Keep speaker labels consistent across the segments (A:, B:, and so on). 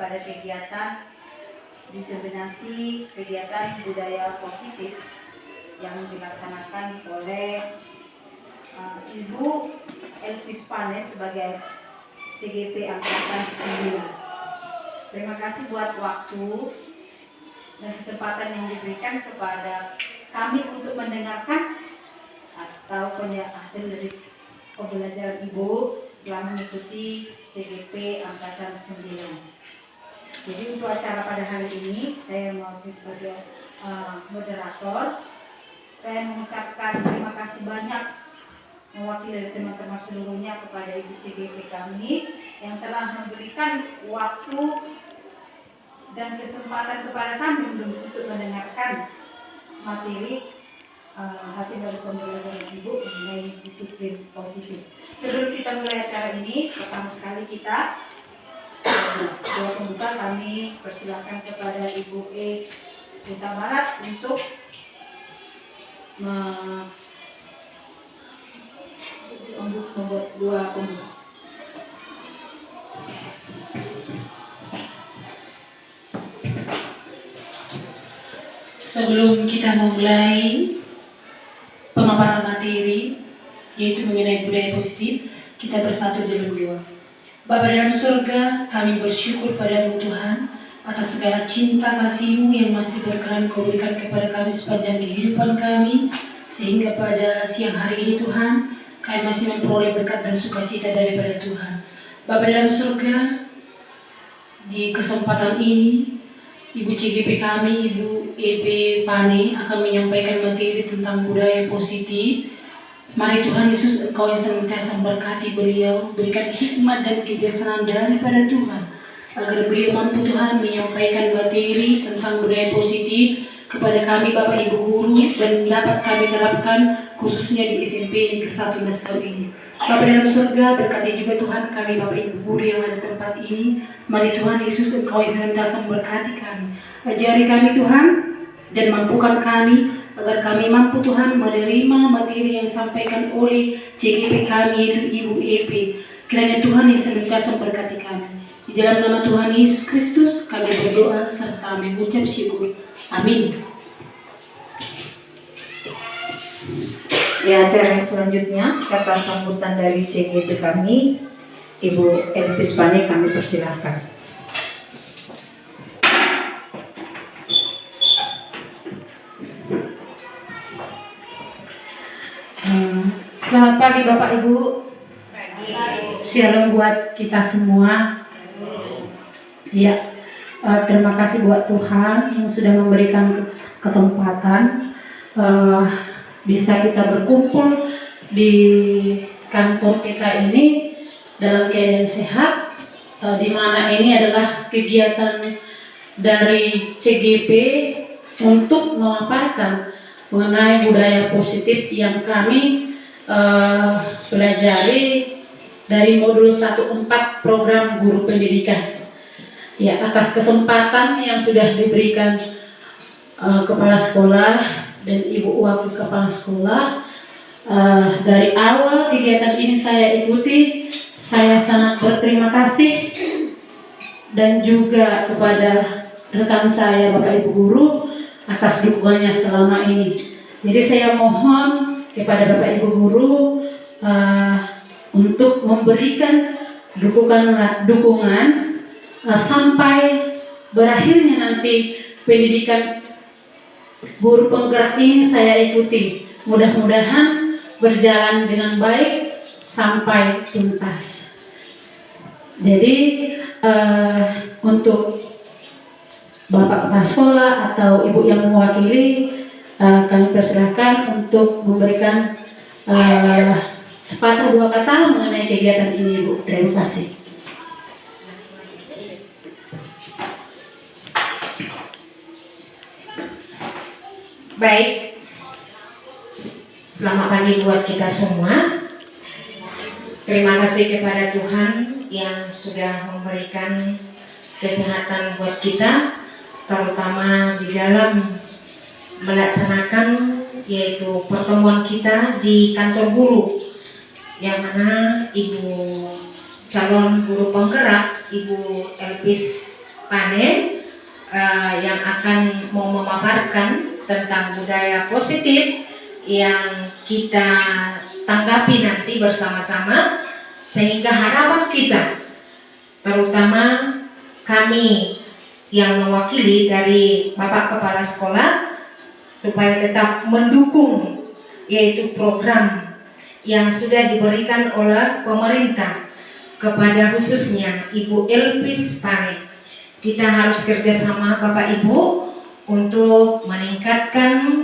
A: kepada kegiatan diseminasi kegiatan budaya positif yang dilaksanakan oleh Ibu Elvis Pane sebagai CGP Angkatan 9. Terima kasih buat waktu dan kesempatan yang diberikan kepada kami untuk mendengarkan atau hasil dari pembelajaran Ibu setelah mengikuti CGP Angkatan 9. Jadi untuk acara pada hari ini saya mewakili sebagai moderator. Saya mengucapkan terima kasih banyak mewakili dari teman-teman seluruhnya kepada Ibu CGP kami yang telah memberikan waktu dan kesempatan kepada kami untuk mendengarkan materi hasil dari pembelajaran Ibu mengenai disiplin positif. Sebelum kita mulai acara ini, pertama sekali kita doa pembuka, kami persilakan kepada Ibu E. Huta Barat untuk membuat doa pembuka.
B: Sebelum kita memulai pemaparan materi yaitu mengenai budaya positif, kita bersatu dalam doa. Bapa dalam surga, kami bersyukur padamu Tuhan atas segala cinta kasih-Mu yang masih berkenan Kau berikan kepada kami sepanjang kehidupan kami, sehingga pada siang hari ini Tuhan, kami masih memperoleh berkat dan sukacita daripada Tuhan. Bapa dalam surga, di kesempatan ini Ibu CGP kami, Ibu EP Pane akan menyampaikan materi tentang budaya positif. Mari Tuhan Yesus, Engkau yang senantiasa memberkati beliau, berikan hikmat dan kebijaksanaan daripada Tuhan, agar beliau mampu Tuhan menyampaikan materi tentang budaya positif kepada kami Bapak Ibu guru dan dapat kami terapkan khususnya di SMP Negeri 1 Nasau ini. Bapa dalam surga, berkati juga Tuhan kami Bapak Ibu guru yang ada di tempat ini. Mari Tuhan Yesus, Engkau yang senantiasa memberkati kami. Ajari kami Tuhan dan mampukan kami agar kami mampu Tuhan menerima materi yang disampaikan oleh CGP kami yaitu Ibu EP. Kiranya Tuhan yang senantiasa memberkati kami. Di dalam nama Tuhan Yesus Kristus kami berdoa serta mengucap syukur. Amin.
A: Di acara selanjutnya, kata sambutan dari CGP kami, Ibu Elvis Pane, kami persilahkan.
B: Selamat pagi Bapak Ibu. Shalom buat kita semua. Ya, terima kasih buat Tuhan yang sudah memberikan kesempatan bisa kita berkumpul di kantor kita ini dalam keadaan sehat, di mana ini adalah kegiatan dari CGP untuk memaparkan mengenai budaya positif yang kami pelajari dari modul 14 program guru pendidikan. Ya, atas kesempatan yang sudah diberikan kepala sekolah dan Ibu Wakil Kepala Sekolah, dari awal kegiatan ini saya ikuti, saya sangat berterima kasih dan juga kepada rekan saya Bapak Ibu Guru atas dukungannya selama ini. Jadi saya mohon kepada Bapak Ibu Guru untuk memberikan dukungan sampai berakhirnya nanti pendidikan guru penggerak ini saya ikuti. Mudah-mudahan berjalan dengan baik sampai tuntas. Jadi untuk Bapak Kepala Sekolah atau Ibu yang mewakili, kami persilahkan untuk memberikan sepatah dua kata mengenai kegiatan ini, Bu. Terima kasih.
C: Baik, selamat pagi buat kita semua. Terima kasih kepada Tuhan yang sudah memberikan kesehatan buat kita, terutama di dalam melaksanakan yaitu pertemuan kita di kantor guru, yang mana Ibu calon guru penggerak Ibu Elvis Pane yang akan mau memaparkan tentang budaya positif yang kita tanggapi nanti bersama-sama, sehingga harapan kita, terutama kami yang mewakili dari Bapak Kepala Sekolah, supaya tetap mendukung yaitu program yang sudah diberikan oleh pemerintah kepada khususnya Ibu Elpis Pane. Kita harus kerjasama Bapak Ibu untuk meningkatkan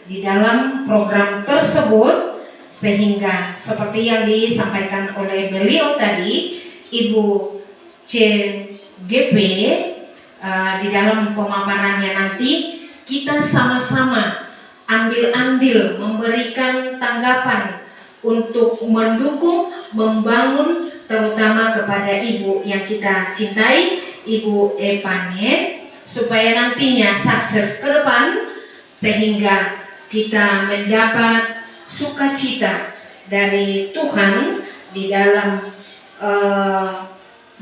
C: di dalam program tersebut, sehingga seperti yang disampaikan oleh beliau tadi, Ibu CGP, di dalam pemaparannya nanti kita sama-sama ambil andil memberikan tanggapan untuk mendukung, membangun, terutama kepada Ibu yang kita cintai, Ibu Pane, supaya nantinya sukses ke depan, sehingga kita mendapat sukacita dari Tuhan di dalam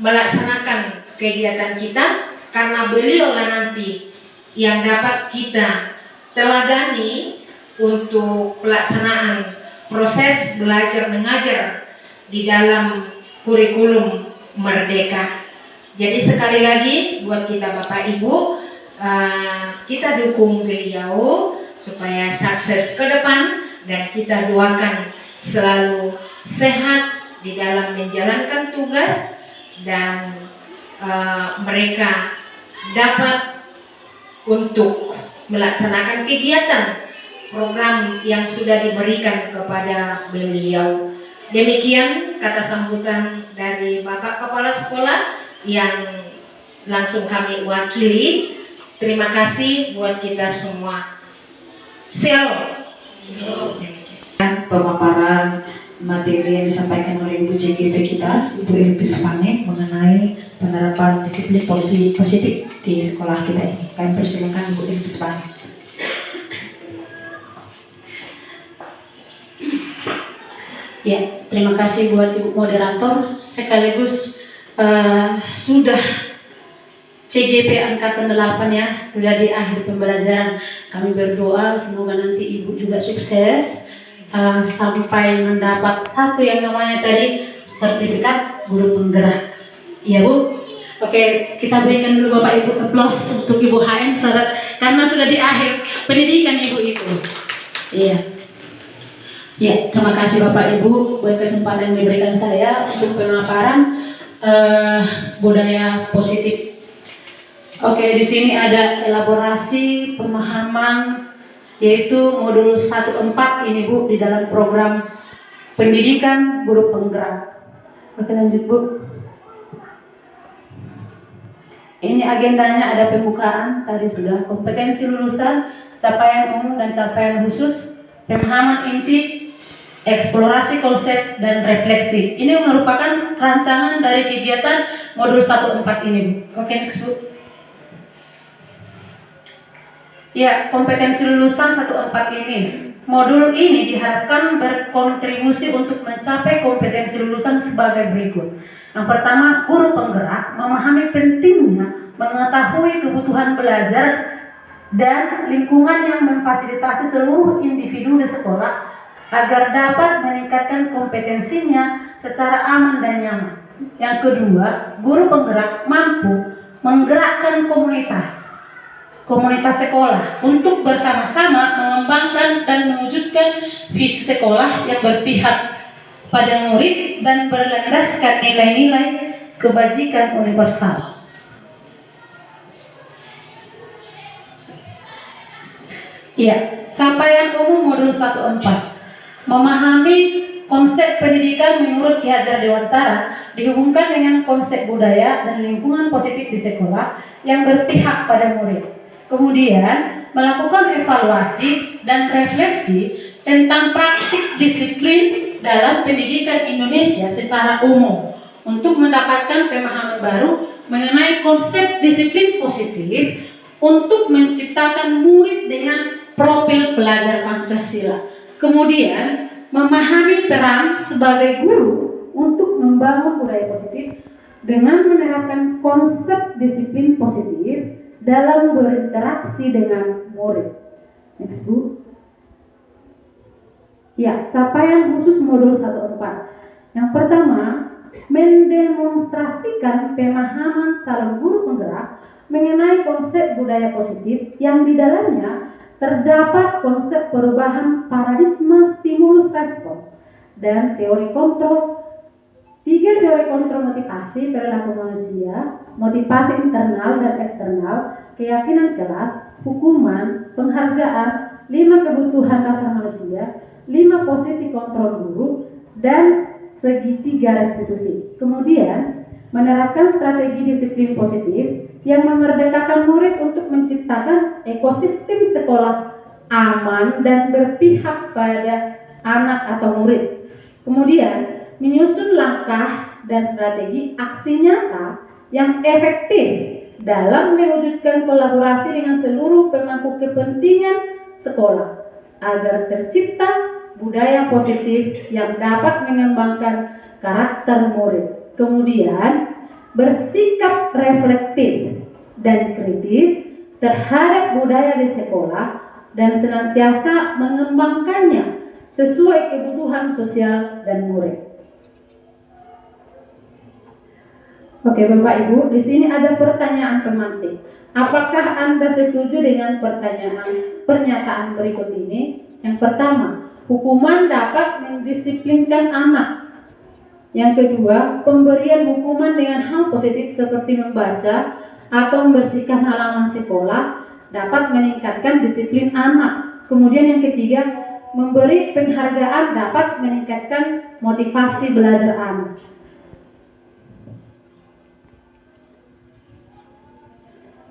C: melaksanakan kegiatan kita, karena beliaulah nanti yang dapat kita teladani untuk pelaksanaan proses belajar mengajar di dalam kurikulum Merdeka. Jadi sekali lagi buat kita Bapak Ibu, kita dukung beliau supaya sukses ke depan, dan kita doakan selalu sehat di dalam menjalankan tugas, dan mereka dapat untuk melaksanakan kegiatan program yang sudah diberikan kepada beliau. Demikian kata sambutan dari Bapak Kepala Sekolah yang langsung kami wakili. Terima kasih buat kita semua. Shalom.
A: Pemaparan materi yang disampaikan oleh Ibu CGP kita, Ibu Elpis Pane, mengenai penerapan disiplin positif di sekolah kita ini. Kami persilakan Ibu Elpis Pane.
B: Ya, terima kasih buat Ibu Moderator, sekaligus sudah CGP Angkatan 8 ya, sudah di akhir pembelajaran. Kami berdoa semoga nanti Ibu juga sukses sampai mendapat satu yang namanya tadi sertifikat guru penggerak. Ya Bu, oke, kita berikan dulu Bapak Ibu aplaus untuk Ibu HN karena sudah di akhir pendidikan Ibu itu. Iya. Ya, terima kasih Bapak Ibu buat kesempatan yang diberikan saya untuk pemaparan budaya positif. Oke, di sini ada elaborasi pemahaman yaitu modul 1.4 ini Bu, di dalam program pendidikan guru penggerak. Oke, lanjut Bu. Ini agendanya ada pembukaan, tadi sudah kompetensi lulusan, capaian umum dan capaian khusus, pemahaman inti, eksplorasi konsep dan refleksi. Ini merupakan rancangan dari kegiatan modul 1.4 ini Bu. Oke, next Bu. Ya, kompetensi lulusan 1.4 ini. Modul ini diharapkan berkontribusi untuk mencapai kompetensi lulusan sebagai berikut. Yang pertama, guru penggerak memahami pentingnya mengetahui kebutuhan belajar dan lingkungan yang memfasilitasi seluruh individu di sekolah agar dapat meningkatkan kompetensinya secara aman dan nyaman. Yang kedua, guru penggerak mampu menggerakkan komunitas sekolah untuk bersama-sama mengembangkan dan mewujudkan visi sekolah yang berpihak pada murid dan berlandaskan nilai-nilai kebajikan universal. Ya, capaian umum modul 1.4. Memahami konsep pendidikan menurut Ki Hajar Dewantara dihubungkan dengan konsep budaya dan lingkungan positif di sekolah yang berpihak pada murid. Kemudian melakukan evaluasi dan refleksi tentang praktik disiplin dalam pendidikan Indonesia secara umum untuk mendapatkan pemahaman baru mengenai konsep disiplin positif untuk menciptakan murid dengan profil pelajar Pancasila. Kemudian memahami peran sebagai guru untuk membangun budaya positif dengan menerapkan konsep disiplin positif
D: dalam berinteraksi dengan murid. Next, Bu. Ya, capaian khusus modul 1.4. Yang pertama, mendemonstrasikan pemahaman calon guru penggerak mengenai konsep budaya positif yang di dalamnya terdapat konsep perubahan paradigma stimulus respons dan teori kontrol. 3 teori kontrol motivasi perilaku manusia, motivasi internal dan eksternal, keyakinan kelas, hukuman, penghargaan, 5 kebutuhan dasar manusia, 5 posisi kontrol guru, dan segitiga restitusi. Kemudian, menerapkan strategi disiplin positif yang memerdekakan murid untuk menciptakan ekosistem sekolah aman dan berpihak pada anak atau murid. Kemudian, menyusun langkah dan strategi aksi nyata yang efektif dalam mewujudkan kolaborasi dengan seluruh pemangku kepentingan sekolah agar tercipta budaya positif yang dapat mengembangkan karakter murid. Kemudian, bersikap reflektif dan kritis terhadap budaya di sekolah dan senantiasa mengembangkannya sesuai kebutuhan sosial dan murid. Oke, Bapak Ibu, di sini ada pertanyaan pemantik. Apakah Anda setuju dengan pernyataan berikut ini? Yang pertama, hukuman dapat mendisiplinkan anak. Yang kedua, pemberian hukuman dengan hal positif seperti membaca atau membersihkan halaman sekolah dapat meningkatkan disiplin anak. Kemudian yang ketiga, memberi penghargaan dapat meningkatkan motivasi belajar anak.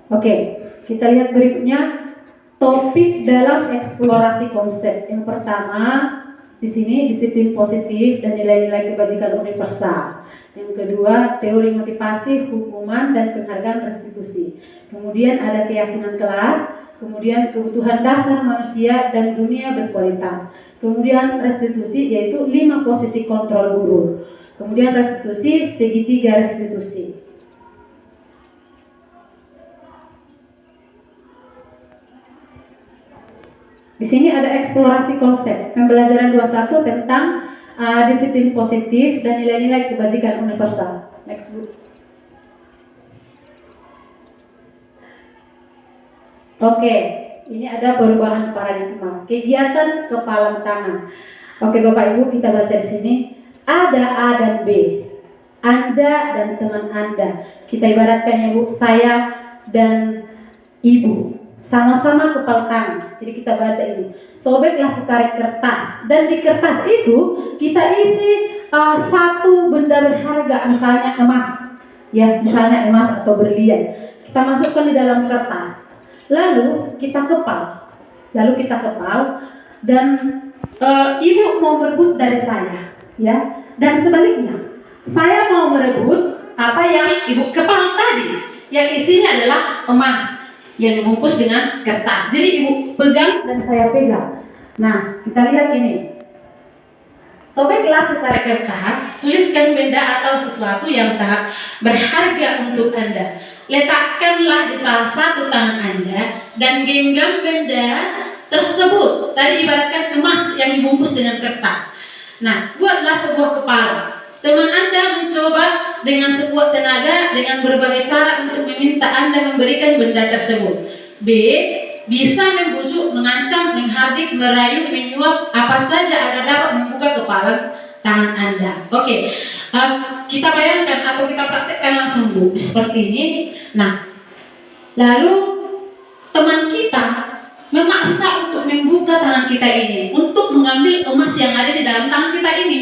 D: Oke, kita lihat berikutnya topik dalam eksplorasi konsep. Yang pertama, di sini disiplin positif dan nilai-nilai kebajikan universal. Yang kedua, teori motivasi, hukuman, dan penghargaan restitusi. Kemudian ada keyakinan kelas, kemudian kebutuhan dasar manusia dan dunia berkualitas. Kemudian restitusi yaitu 5 posisi kontrol guru. Kemudian restitusi, segitiga restitusi. Di sini ada eksplorasi konsep, pembelajaran 21 tentang disiplin positif dan nilai-nilai kebajikan universal. Next, Bu. Oke, ini ada perubahan paradigma, kegiatan kepalang tangan. Oke, Bapak Ibu, kita baca di sini. Ada A dan B, Anda dan teman Anda. Kita ibaratkan ya, Bu, saya dan Ibu sama-sama kepal tangan. Jadi kita baca ini, sobeklah secari kertas, dan di kertas itu kita isi satu benda berharga, misalnya emas, ya, misalnya emas atau berlian. Kita masukkan di dalam kertas, lalu kita kepal, dan ibu mau merebut dari saya, ya, dan sebaliknya, saya mau merebut apa yang ibu kepal tadi, yang isinya adalah emas yang dibungkus dengan kertas. Jadi ibu pegang dan saya pegang. Nah, kita lihat ini. Sobeklah secara kertas, tuliskan benda atau sesuatu yang sangat berharga untuk Anda. Letakkanlah di salah satu tangan Anda dan genggam benda tersebut. Tadi ibaratkan emas yang dibungkus dengan kertas. Nah, buatlah sebuah kepala. Teman Anda mencoba dengan sekuat tenaga dengan berbagai cara untuk meminta Anda memberikan benda tersebut. B. Bisa membujuk, mengancam, menghardik, merayu, menyuap, apa saja agar dapat membuka kepala tangan Anda. Oke, kita bayangkan atau kita praktekkan langsung, Bu, seperti ini. Nah, lalu teman kita memaksa untuk membuka tangan kita ini, untuk mengambil emas yang ada di dalam tangan kita ini.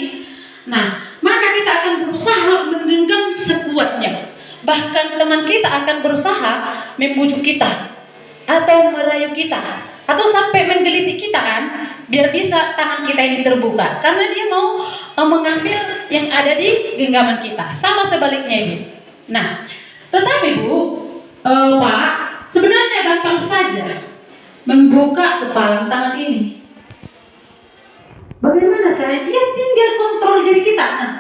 D: Nah, maka kita akan berusaha menggenggam sekuatnya. Bahkan teman kita akan berusaha membujuk kita atau merayu kita atau sampai menggelitik kita, kan, biar bisa tangan kita ini terbuka, karena dia mau mengambil yang ada di genggaman kita. Sama sebaliknya ini. Nah, tetapi Bu, Pak, sebenarnya gampang saja membuka kepalang tangan ini. Bagaimana caranya? Dia tinggal kontrol diri kita. Nah,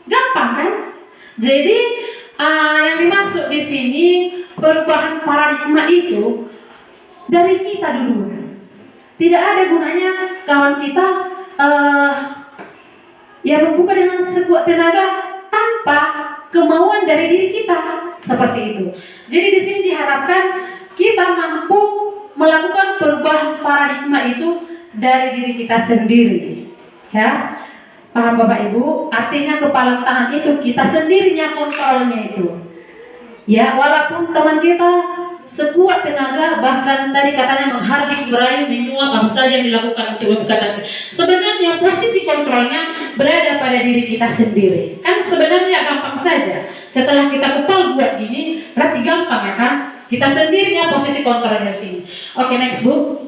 D: gampang kan? Jadi yang dimaksud di sini perubahan paradigma itu dari kita dulu. Tidak ada gunanya kawan kita membuka dengan sekuat tenaga tanpa kemauan dari diri kita, seperti itu. Jadi di sini diharapkan kita mampu melakukan perubahan paradigma itu dari diri kita sendiri, ya. Paham Bapak Ibu? Artinya kepala tangan itu kita sendirinya kontrolnya itu. Ya, walaupun teman kita sekuat tenaga, bahkan tadi katanya menghardik, merayu, menyuap, apa saja yang dilakukan untuk membuka tangan. Sebenarnya posisi kontrolnya berada pada diri kita sendiri. Kan sebenarnya gampang saja. Setelah kita kepal buat gini, berarti gampang ya kan? Kita sendirinya posisi kontrolnya sini. Oke, next Bu.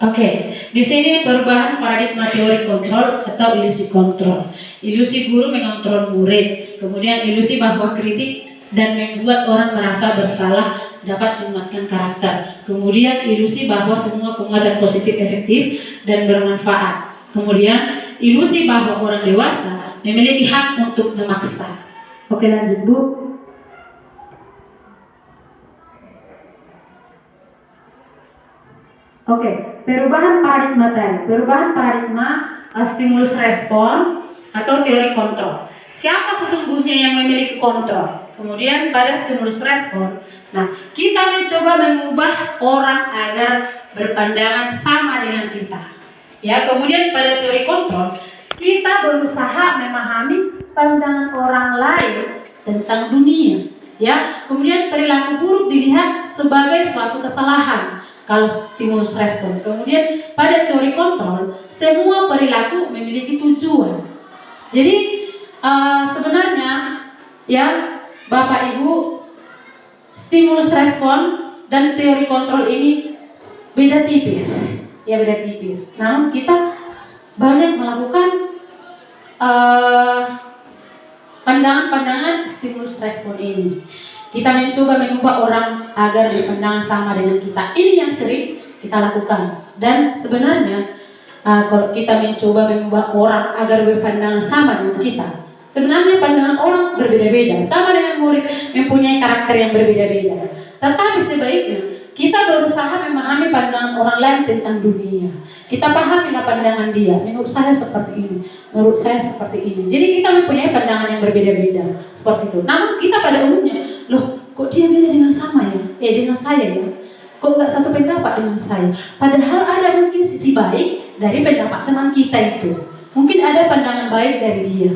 D: Oke, di sini perubahan paradigma teori kontrol atau ilusi kontrol. Ilusi guru mengontrol murid, kemudian ilusi bahwa kritik dan membuat orang merasa bersalah dapat menguatkan karakter. Kemudian ilusi bahwa semua penguatan positif efektif dan bermanfaat. Kemudian ilusi bahwa orang dewasa memiliki hak untuk memaksa. Oke, lanjut Bu. Oke, perubahan paradigma tadi. Perubahan paradigma stimulus respon atau teori kontrol. Siapa sesungguhnya yang memiliki kontrol? Kemudian pada stimulus respon, nah kita mencoba mengubah orang agar berpandangan sama dengan kita. Ya, kemudian pada teori kontrol, kita berusaha memahami pandangan orang lain tentang dunia. Ya, kemudian perilaku buruk dilihat sebagai suatu kesalahan. Kalau stimulus respon, kemudian pada teori kontrol, semua perilaku memiliki tujuan. Jadi sebenarnya ya Bapak Ibu, stimulus respon dan teori kontrol ini beda tipis, ya beda tipis. Namun kita banyak melakukan pandangan-pandangan stimulus respon ini. Kita mencoba mengubah orang agar berpandangan sama dengan kita. Ini yang sering kita lakukan. Dan sebenarnya kalau kita mencoba mengubah orang agar berpandangan sama dengan kita, sebenarnya pandangan orang berbeda-beda. Sama dengan murid mempunyai karakter yang berbeda-beda. Tetapi sebaiknya kita berusaha memahami pandangan orang lain tentang dunia. Kita pahamilah pandangan dia. Menurut saya seperti ini, menurut saya seperti ini. Jadi kita mempunyai pandangan yang berbeda-beda seperti itu. Namun kita pada umumnya, loh, kok dia beda dengan sama ya? Dengan saya ya? Kok nggak satu pendapat dengan saya? Padahal ada mungkin sisi baik dari pendapat teman kita itu. Mungkin ada pandangan baik dari dia.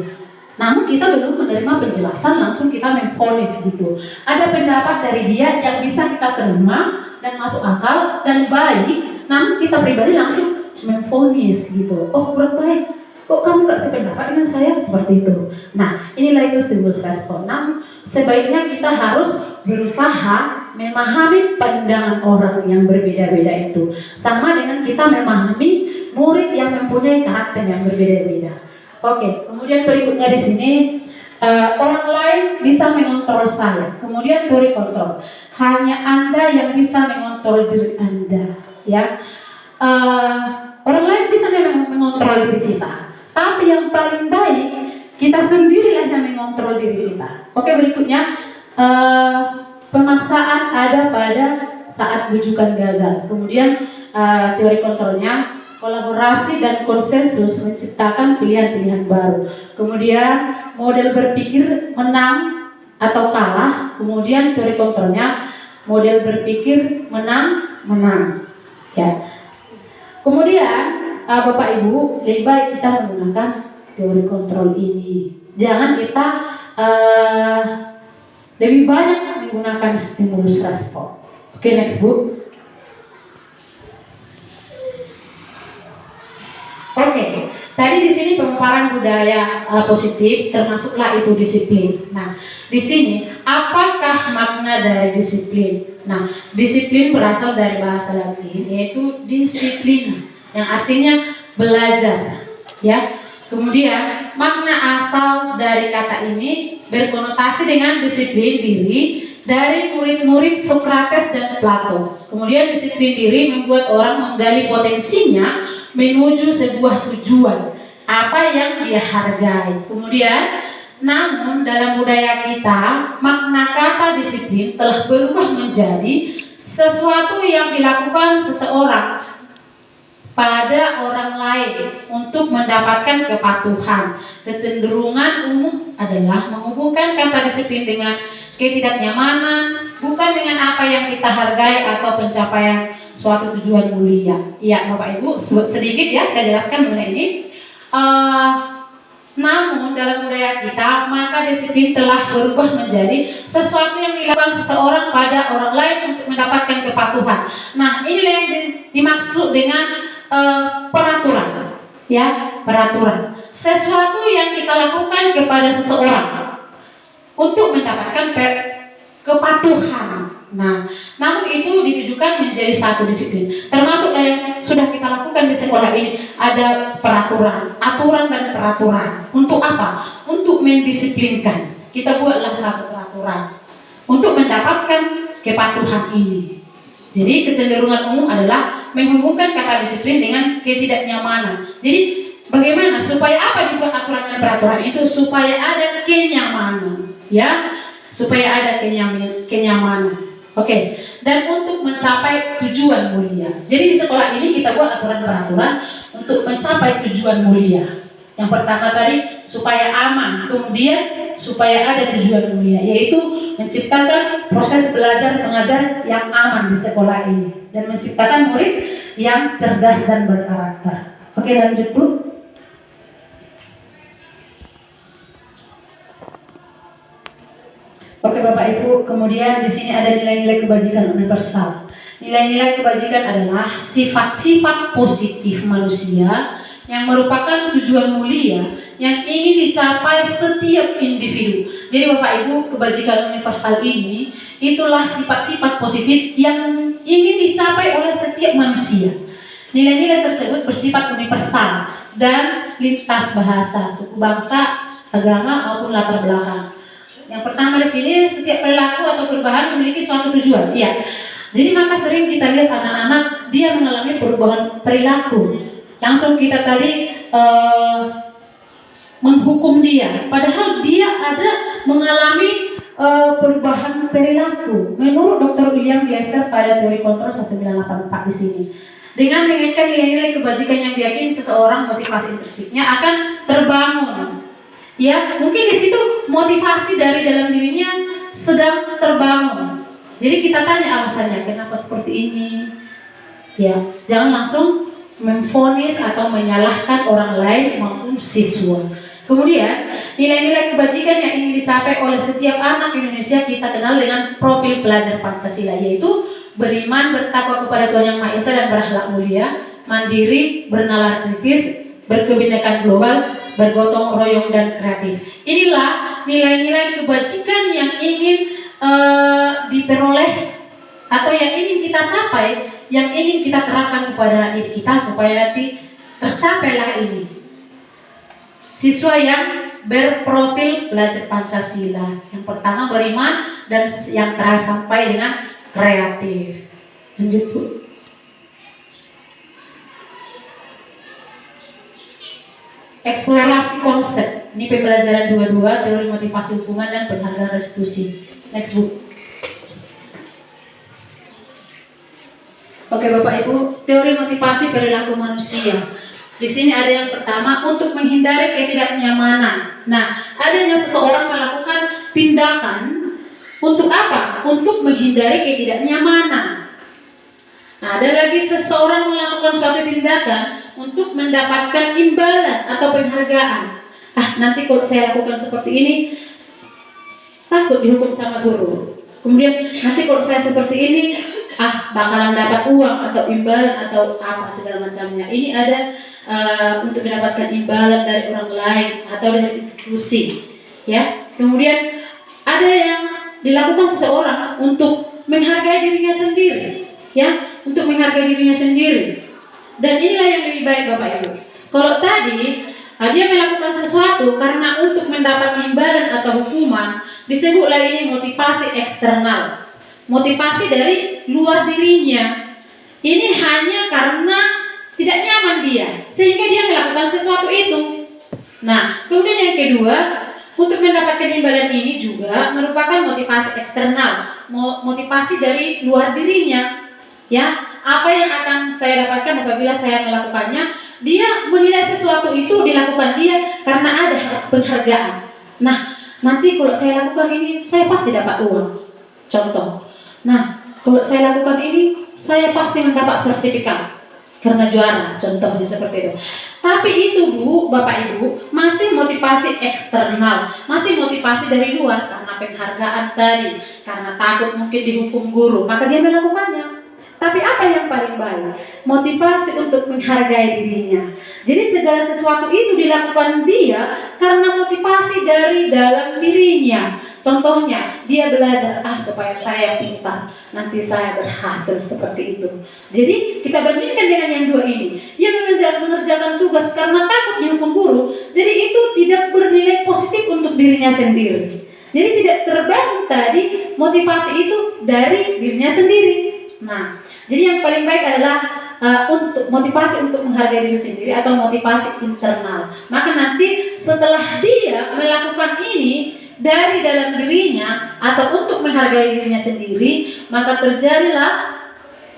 D: Namun kita belum menerima penjelasan, langsung kita memvonis gitu. Ada pendapat dari dia yang bisa kita terima dan masuk akal dan baik, namun kita pribadi langsung memvonis gitu. Oh, kurang baik. Kok kamu gak sependapat dengan saya? Seperti itu. Nah, inilah itu stimulus respon. Namun sebaiknya kita harus berusaha memahami pandangan orang yang berbeda-beda itu. Sama dengan kita memahami murid yang mempunyai karakter yang berbeda-beda. Oke, kemudian berikutnya di sini orang lain bisa mengontrol saya. Kemudian teori kontrol. Hanya Anda yang bisa mengontrol diri Anda, ya. Orang lain bisa mengontrol diri kita. Tapi yang paling baik kita sendirilah yang mengontrol diri kita. Oke, berikutnya pemaksaan ada pada saat rujukan gagal. Kemudian teori kontrolnya, kolaborasi dan konsensus menciptakan pilihan-pilihan baru. Kemudian model berpikir menang atau kalah. Kemudian teori kontrolnya model berpikir menang. Ya. Kemudian Bapak Ibu, lebih baik kita menggunakan teori kontrol ini. Jangan kita lebih banyak menggunakan stimulus respon. Oke, next Bu. Oke, tadi di sini pemaparan budaya positif, termasuklah itu disiplin. Nah, di sini apakah makna dari disiplin? Nah, disiplin berasal dari bahasa Latin, yaitu disiplina, yang artinya belajar, ya. Kemudian makna asal dari kata ini berkonotasi dengan disiplin diri dari murid-murid Sokrates dan Plato. Kemudian disiplin diri membuat orang menggali potensinya menuju sebuah tujuan, apa yang dia hargai. Kemudian Namun dalam budaya kita, makna kata disiplin telah berubah menjadi sesuatu yang dilakukan seseorang pada orang lain untuk mendapatkan kepatuhan. Kecenderungan umum adalah menghubungkan kata disiplin dengan ketidaknyamanan, bukan dengan apa yang kita hargai atau pencapaian suatu tujuan mulia. Ya, Bapak Ibu, sedikit ya saya jelaskan mengenai ini. Namun dalam budaya kita, maka disiplin telah berubah menjadi sesuatu yang dilakukan seseorang pada orang lain untuk mendapatkan kepatuhan. Nah, inilah yang dimaksud dengan peraturan, ya, peraturan. Sesuatu yang kita lakukan kepada seseorang untuk mendapatkan kepatuhan. Nah, namun itu ditujukan menjadi satu disiplin. Termasuk yang sudah kita lakukan di sekolah ini, ada peraturan, aturan dan peraturan. Untuk apa? Untuk mendisiplinkan. Kita buatlah satu peraturan untuk mendapatkan kepatuhan ini. Jadi kecenderungan umum adalah menghubungkan kata disiplin dengan ketidaknyamanan. Jadi bagaimana supaya apa dibuat aturan dan peraturan itu? Supaya ada kenyamanan, ya, supaya ada kenyamanan. Oke, dan untuk mencapai tujuan mulia. Jadi di sekolah ini kita buat aturan-peraturan untuk mencapai tujuan mulia. Yang pertama tadi supaya aman, kemudian supaya ada tujuan mulia, yaitu menciptakan proses belajar mengajar yang aman di sekolah ini dan menciptakan murid yang cerdas dan berkarakter. Oke, lanjut Bu. Oke Bapak Ibu, kemudian di sini ada nilai-nilai kebajikan universal. Nilai-nilai kebajikan adalah sifat-sifat positif manusia yang merupakan tujuan mulia yang ingin dicapai setiap individu. Jadi Bapak Ibu, kebajikan universal ini itulah sifat-sifat positif yang ingin dicapai oleh setiap manusia. Nilai-nilai tersebut bersifat universal dan lintas bahasa, suku, bangsa, agama maupun latar belakang. Yang pertama di sini, setiap perilaku atau perubahan memiliki suatu tujuan. Iya. Jadi maka sering kita lihat anak-anak dia mengalami perubahan perilaku. Langsung kita tadi menghukum dia, padahal dia ada mengalami perubahan perilaku. Menurut Dr. William Glasser pada teori kontrol 984 di sini, dengan mengingatkan nilai-nilai kebajikan yang diyakini seseorang, motivasi intrinsiknya akan terbangun. Ya, mungkin di situ motivasi dari dalam dirinya sedang terbangun. Jadi kita tanya alasannya kenapa seperti ini. Ya, jangan langsung memvonis atau menyalahkan orang lain maupun siswa. Kemudian, nilai-nilai kebajikan yang ingin dicapai oleh setiap anak Indonesia kita kenal dengan profil pelajar Pancasila, yaitu beriman, bertakwa kepada Tuhan Yang Maha Esa dan berakhlak mulia, mandiri, bernalar kritis, berkebinekaan global, bergotong royong dan kreatif. Inilah nilai-nilai kebajikan yang ingin diperoleh atau yang ingin kita capai, yang ingin kita terapkan kepada diri kita supaya nanti tercapailah ini. Siswa yang berprofil pelajar Pancasila. Yang pertama beriman dan yang terakhir sampai dengan kreatif. Lanjut Bu. Eksplorasi konsep. Ini pembelajaran 22, teori motivasi hukuman dan penghargaan restitusi. Next Bu. Oke Bapak Ibu, teori motivasi perilaku manusia. Di sini ada yang pertama, untuk menghindari ketidaknyamanan. Nah, adanya seseorang melakukan tindakan untuk apa? Untuk menghindari ketidaknyamanan. Nah, ada lagi seseorang melakukan suatu tindakan untuk mendapatkan imbalan atau penghargaan. Nanti kalau saya lakukan seperti ini, takut dihukum sama guru. Kemudian nanti kalau saya seperti ini, bakalan dapat uang atau imbalan atau apa segala macamnya. Ini ada untuk mendapatkan imbalan dari orang lain atau dari institusi, ya. Kemudian ada yang dilakukan seseorang untuk menghargai dirinya sendiri, ya, untuk menghargai dirinya sendiri. Dan inilah yang lebih baik Bapak Ibu. Kalau tadi dia melakukan sesuatu karena untuk mendapat imbalan atau hukuman, disebutlah ini motivasi eksternal, motivasi dari luar dirinya. Ini hanya karena tidak nyaman dia, sehingga dia melakukan sesuatu itu. Nah, kemudian yang kedua, untuk mendapatkan imbalan ini juga merupakan motivasi eksternal, motivasi dari luar dirinya. Ya, apa yang akan saya dapatkan apabila saya melakukannya? Dia menilai sesuatu itu dilakukan dia karena ada penghargaan. Nah, nanti kalau saya lakukan ini, saya pasti dapat uang. Contoh. Nah, kalau saya lakukan ini, saya pasti mendapat sertifikat karena juara, contohnya seperti itu. Tapi itu Bu, Bapak Ibu, masih motivasi eksternal, masih motivasi dari luar karena penghargaan tadi, karena takut mungkin dihukum guru, maka dia melakukannya. Tapi apa yang paling baik? Motivasi untuk menghargai dirinya. Jadi segala sesuatu itu dilakukan dia karena motivasi dari dalam dirinya. Contohnya, dia belajar, supaya saya pintar, nanti saya berhasil seperti itu. Jadi kita bandingkan dengan yang dua ini. Yang mengerjakan tugas karena takut dihukum guru, jadi itu tidak bernilai positif untuk dirinya sendiri. Jadi tidak terbangun tadi motivasi itu dari dirinya sendiri. Nah, jadi yang paling baik adalah untuk motivasi untuk menghargai diri sendiri atau motivasi internal. Maka nanti setelah dia melakukan ini dari dalam dirinya atau untuk menghargai dirinya sendiri, maka terjadilah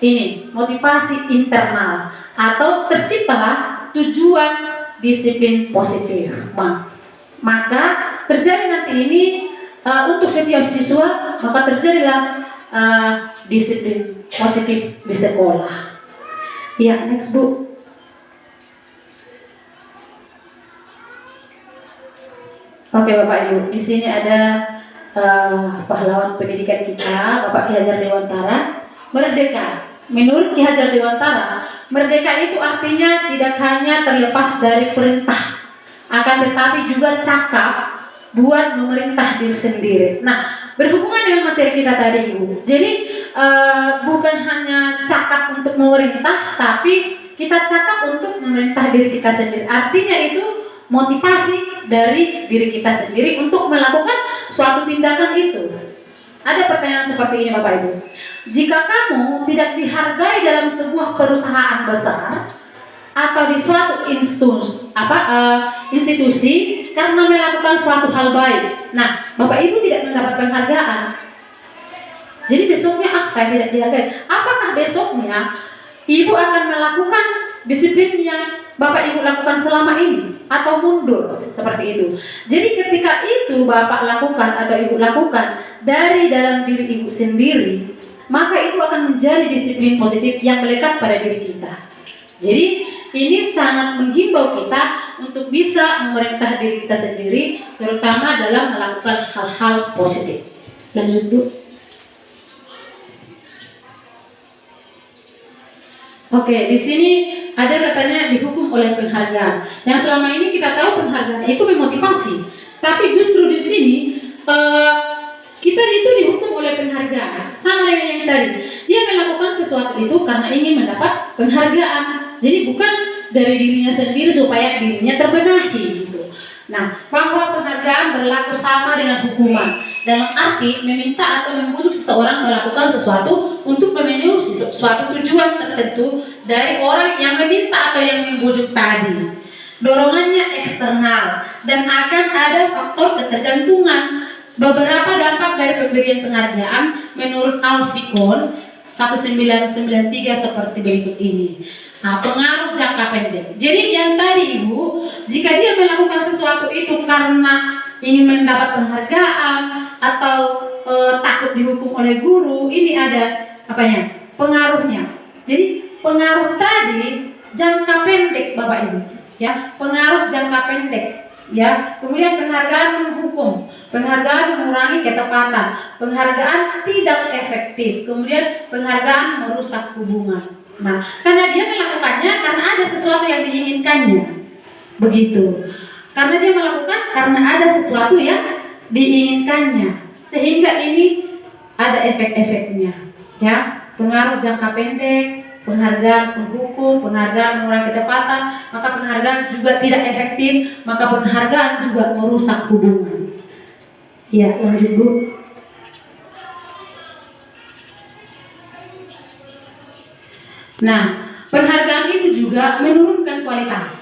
D: ini motivasi internal atau terciptalah tujuan disiplin positif. Maka terjadi nanti ini untuk setiap siswa, maka terjadilah disiplin positif di sekolah. Ya, next Bu. Oke Bapak Ibu, di sini ada pahlawan pendidikan kita, Bapak Ki Hajar Dewantara. Merdeka. Menurut Ki Hajar Dewantara, merdeka itu artinya tidak hanya terlepas dari perintah, akan tetapi juga cakap buat memerintah diri sendiri. Nah, berhubungan dengan materi kita tadi Bu. Jadi bukan hanya cakap untuk memerintah, tapi kita cakap untuk memerintah diri kita sendiri. Artinya itu motivasi dari diri kita sendiri untuk melakukan suatu tindakan itu. Ada pertanyaan seperti ini Bapak Ibu. Jika kamu tidak dihargai dalam sebuah perusahaan besar atau di suatu institusi karena melakukan suatu hal baik, nah Bapak Ibu tidak mendapat penghargaan. Jadi besoknya saya tidak dihargai. Apakah besoknya Ibu akan melakukan disiplin yang Bapak Ibu lakukan selama ini atau mundur seperti itu? Jadi ketika itu Bapak lakukan atau Ibu lakukan dari dalam diri Ibu sendiri, maka itu akan menjadi disiplin positif yang melekat pada diri kita. Jadi ini sangat menghimbau kita untuk bisa memerintah diri kita sendiri, terutama dalam melakukan hal-hal positif. Lanjut Bu. Oke, di sini ada katanya dihukum oleh penghargaan. Yang selama ini kita tahu penghargaan itu memotivasi, tapi justru di sini kita itu dihukum oleh penghargaan. Sama dengan yang tadi, dia melakukan sesuatu itu karena ingin mendapat penghargaan. Jadi bukan dari dirinya sendiri supaya dirinya terbenahi gitu. Nah, bahwa penghargaan berlaku sama dengan hukuman, dalam arti meminta atau membujuk seseorang melakukan sesuatu untuk memenuhi suatu tujuan tertentu dari orang yang meminta atau yang membujuk tadi. Dorongannya eksternal dan akan ada faktor ketergantungan. Beberapa dampak dari pemberian penghargaan menurut Alfikon 1993 seperti berikut ini. Nah, pengaruh jangka pendek. Jadi yang tadi Ibu, jika dia melakukan sesuatu itu karena ingin mendapat penghargaan atau takut dihukum oleh guru, ini ada apanya? Pengaruhnya. Jadi pengaruh tadi jangka pendek Bapak Ibu, ya, pengaruh jangka pendek, ya. Kemudian penghargaan menghukum, penghargaan mengurangi ketepatan, penghargaan tidak efektif, kemudian penghargaan merusak hubungan. Nah, karena dia melakukannya karena ada sesuatu yang diinginkannya, begitu. Karena dia melakukan karena ada sesuatu yang diinginkannya, sehingga ini ada efek-efeknya, ya. Pengaruh jangka pendek, penghargaan menghukum, penghargaan mengurangi ketepatan, maka penghargaan juga tidak efektif, maka penghargaan juga merusak hubungan. Ya, lanjut Bu. Nah, penghargaan itu juga menurunkan kualitas.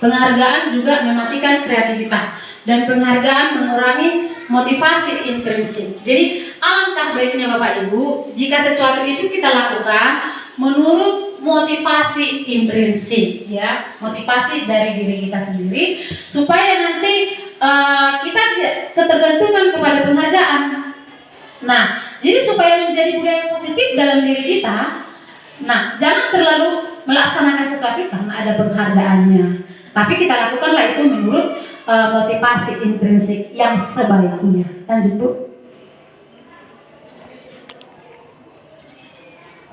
D: Penghargaan juga mematikan kreativitas. dan penghargaan mengurangi motivasi intrinsik. Jadi alangkah baiknya Bapak Ibu jika sesuatu itu kita lakukan menurut motivasi intrinsik, ya, motivasi dari diri kita sendiri, supaya nanti kita tidak ketergantungan kepada penghargaan. Nah, jadi supaya menjadi budaya positif dalam diri kita, nah, jangan terlalu melaksanakan sesuatu karena ada penghargaannya, tapi kita lakukanlah itu menurut motivasi intrinsik yang sebaiknya. Lanjut Bu.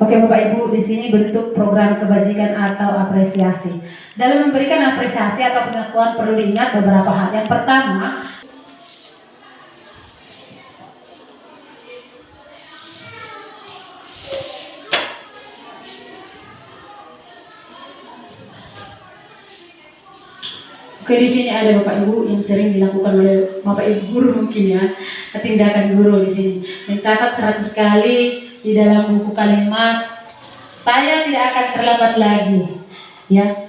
D: Oke Bapak Ibu, di sini bentuk program kebajikan atau apresiasi. Dalam memberikan apresiasi atau pengakuan perlu diingat beberapa hal. Yang pertama, oke, di sini ada Bapak Ibu yang sering dilakukan oleh Bapak Ibu guru mungkin ya, tindakan guru di sini. Mencatat 100 kali di dalam buku kalimat, saya tidak akan terlambat lagi. Ya,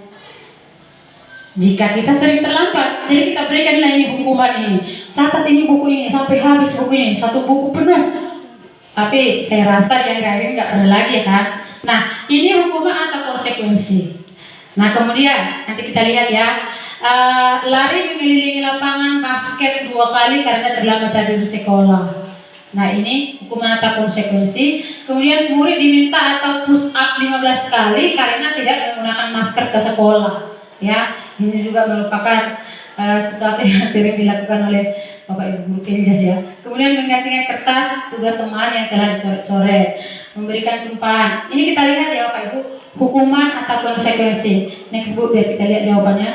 D: jika kita sering terlambat, jadi kita berikan ini hukuman ini. Catat ini buku ini sampai habis buku ini, satu buku penuh. Tapi saya rasa yang lain nggak pernah lagi ya kan. Nah, ini hukuman atau konsekuensi. Nah, kemudian nanti kita lihat ya. Lari mengelilingi lapangan basket 2 kali karena terlambat tadi di sekolah. Nah, ini hukuman atau konsekuensi. Kemudian murid diminta atau push up 15 kali karena tidak menggunakan masker ke sekolah. Ya, ini juga merupakan sesuatu yang sering dilakukan oleh Bapak Ibu guru Kenjas ya. Kemudian menggantikan kertas tugas teman yang telah dicoret-coret, memberikan tumpahan. Ini kita lihat ya Bapak Ibu, hukuman atau konsekuensi. Next Bu, biar kita lihat jawabannya.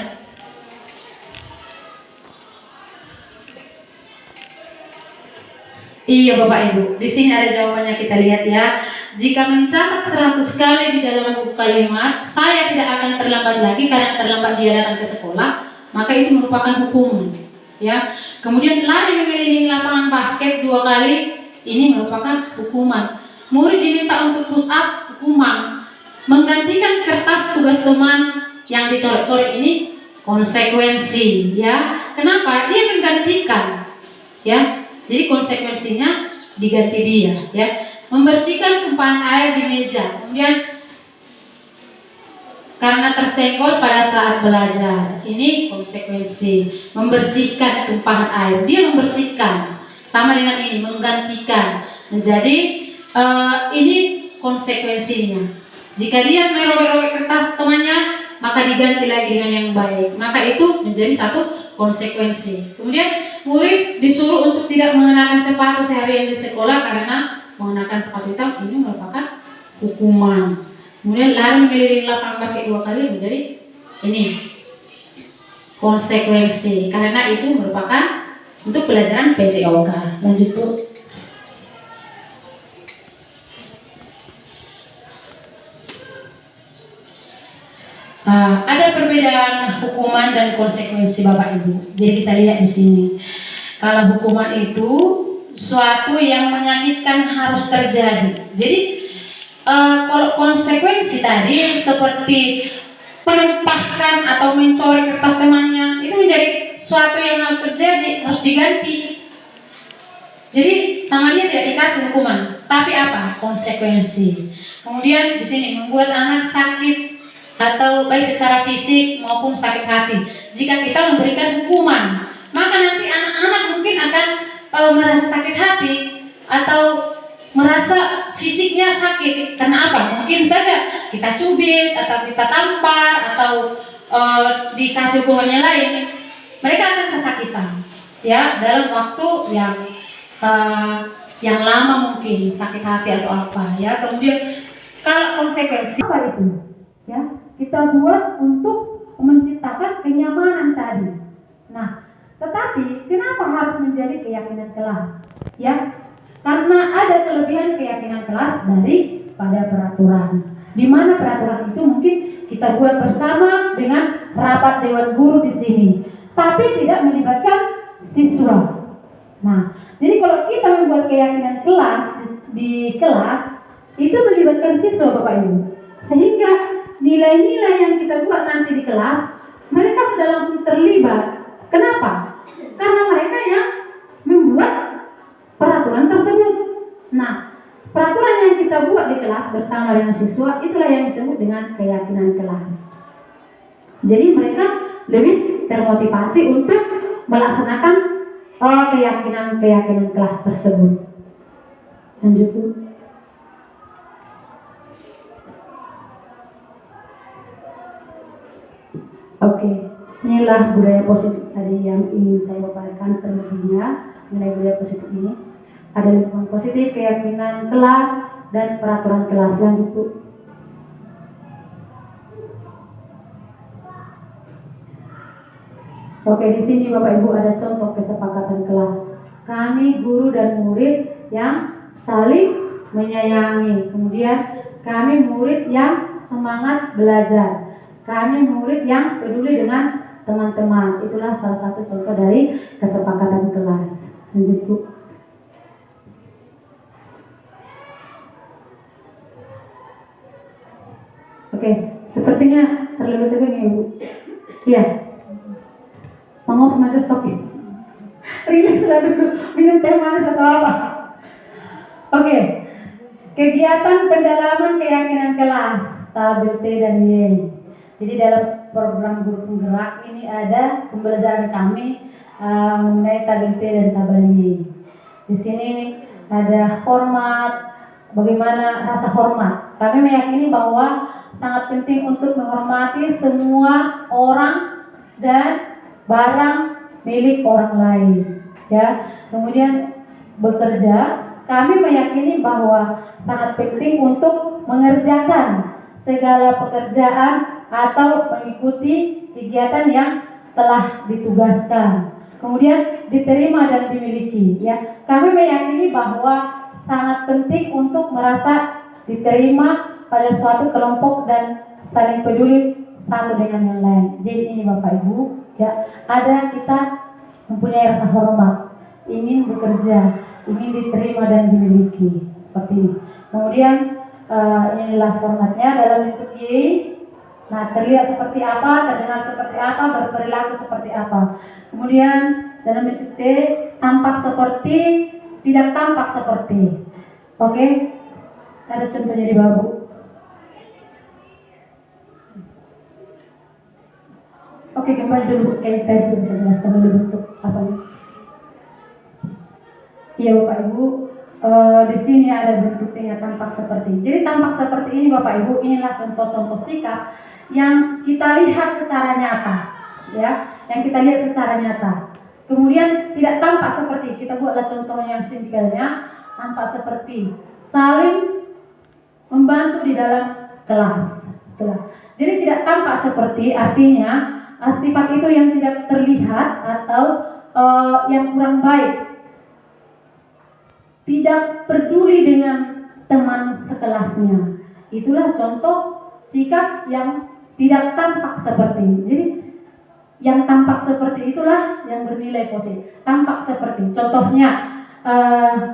D: Iya Bapak Ibu, di sini ada jawabannya, kita lihat ya. Jika mencatat 100 kali di dalam buku kalimat, saya tidak akan terlambat lagi karena terlambat dia datang ke sekolah, maka itu merupakan hukuman. Ya. Kemudian lari mengelilingi lapangan basket 2 kali, ini merupakan hukuman. Murid diminta untuk push up, hukuman. Menggantikan kertas tugas teman yang dicoret-coret ini konsekuensi, ya. Kenapa? Dia menggantikan, ya. Jadi konsekuensinya diganti dia, ya. Membersihkan tumpahan air di meja. Kemudian karena tersenggol pada saat belajar, ini konsekuensi. Membersihkan tumpahan air, dia membersihkan. Sama dengan ini, menggantikan. Menjadi ini konsekuensinya. Jika dia merobek-robek kertas temannya, maka diganti lagi dengan yang baik. Maka itu menjadi satu konsekuensi. Kemudian murid disuruh untuk tidak mengenakan sepatu seharian di sekolah karena mengenakan sepatu hitam, ini merupakan hukuman. Kemudian lari mengelilingi lapangan basket 2 kali menjadi ini konsekuensi, karena itu merupakan untuk pelajaran PJOK. Lanjut Bu. Ada perbedaan hukuman dan konsekuensi Bapak Ibu. Jadi kita lihat di sini. Kalau hukuman itu suatu yang menyakitkan harus terjadi. Jadi kalau konsekuensi tadi seperti menumpahkan atau mencorek kertas temannya, itu menjadi suatu yang harus terjadi, harus diganti. Jadi sama dia tidak dikasih hukuman, tapi apa? Konsekuensi. Kemudian di sini membuat anak sakit atau baik secara fisik maupun sakit hati. Jika kita memberikan hukuman, maka nanti anak-anak mungkin akan merasa sakit hati atau merasa fisiknya sakit. Karena apa? Mungkin saja kita cubit atau kita tampar atau dikasih hukumannya lain, mereka akan kesakitan, ya, dalam waktu yang lama mungkin sakit hati atau apa, ya. Kemudian kalau konsekuensi apa itu? Ya, kita buat untuk menciptakan kenyamanan tadi. Nah, tetapi kenapa harus menjadi keyakinan kelas? Ya, karena ada kelebihan keyakinan kelas daripada peraturan. Di mana peraturan itu mungkin kita buat bersama dengan rapat dewan guru di sini, tapi tidak melibatkan siswa. Nah, jadi kalau kita membuat keyakinan kelas di kelas, itu melibatkan siswa Bapak Ibu, sehingga nilai-nilai yang kita buat nanti di kelas, mereka sudah langsung terlibat. Kenapa? Karena mereka yang membuat peraturan tersebut. Nah, peraturan yang kita buat di kelas bersama dengan siswa itulah yang disebut dengan keyakinan kelas. Jadi mereka lebih termotivasi untuk melaksanakan keyakinan kelas tersebut. Lanjut Bu. Oke, inilah budaya positif tadi yang ingin saya paparkan terlebihnya mengenai budaya positif ini. Ada lingkungan positif, keyakinan kelas, dan peraturan kelas. Lanjut Bu. Oke, di sini Bapak Ibu ada contoh kesepakatan kelas. Kami guru dan murid yang saling menyayangi. Kemudian kami murid yang semangat belajar. Kami murid yang peduli dengan teman-teman. Itulah salah satu contoh dari kesepakatan kelas. Lanjut Bu. Oke, sepertinya terlalu tegang ya Bu. Iya. Mau remaja stop ya. Relax lah dulu, minum teh manis atau apa. Oke, kegiatan pendalaman keyakinan kelas tabel T dan Y. Jadi dalam program guru penggerak ini ada pembelajaran kami mengenai tabel T dan tabel Y. Di sini ada hormat, bagaimana rasa hormat. Kami meyakini bahwa sangat penting untuk menghormati semua orang dan barang milik orang lain. Ya, kemudian bekerja, kami meyakini bahwa sangat penting untuk mengerjakan segala pekerjaan atau mengikuti kegiatan yang telah ditugaskan. Kemudian diterima dan dimiliki. Ya, kami meyakini bahwa sangat penting untuk merasa diterima pada suatu kelompok dan saling peduli satu dengan yang lain. Jadi ini Bapak Ibu, ya, ada kita mempunyai rasa hormat, ingin bekerja, ingin diterima dan dimiliki, seperti ini. Kemudian inilah formatnya dalam bentuk Y. Nah, terlihat seperti apa, terdengar seperti apa, berperilaku seperti apa. Kemudian dalam bentuk T, tampak seperti, tidak tampak seperti. Oke, ada contohnya di bawah Bu. Oke, kembali dulu kayak tadi bisa jelaskan dulu bentuk apa ya? Iya Bapak Ibu, di sini ada bentuknya tampak seperti. Jadi tampak seperti ini Bapak Ibu, inilah contoh-contoh sikap yang kita lihat secara nyata, ya, yang kita lihat secara nyata. Kemudian tidak tampak seperti, kita buatlah contoh yang simpelnya, tampak seperti saling membantu di dalam kelas. Itulah. Jadi tidak tampak seperti artinya sifat itu yang tidak terlihat atau yang kurang baik. Tidak peduli dengan teman sekelasnya. Itulah contoh sikap yang tidak tampak seperti. Jadi yang tampak seperti itulah yang bernilai positif. Tampak seperti. Contohnya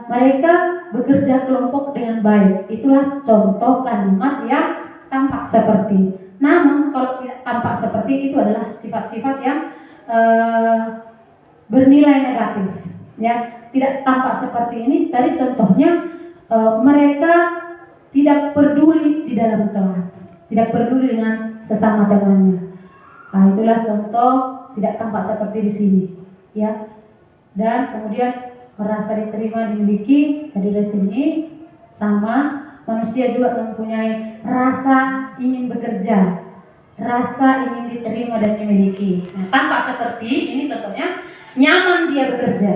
D: mereka bekerja kelompok dengan baik. Itulah contoh kalimat yang tampak seperti. Namun kalau tidak tampak seperti itu adalah sifat-sifat yang bernilai negatif. Ya, tidak tampak seperti ini. Tadi contohnya mereka tidak peduli di dalam kelas, tidak peduli dengan sesama temannya. Nah, itulah contoh tidak tampak seperti di sini, ya. Dan kemudian merasa diterima, dimiliki. Tadi dari sini sama, manusia juga mempunyai rasa ingin bekerja, rasa ingin diterima dan dimiliki. Nah, tampak seperti ini contohnya, nyaman dia bekerja,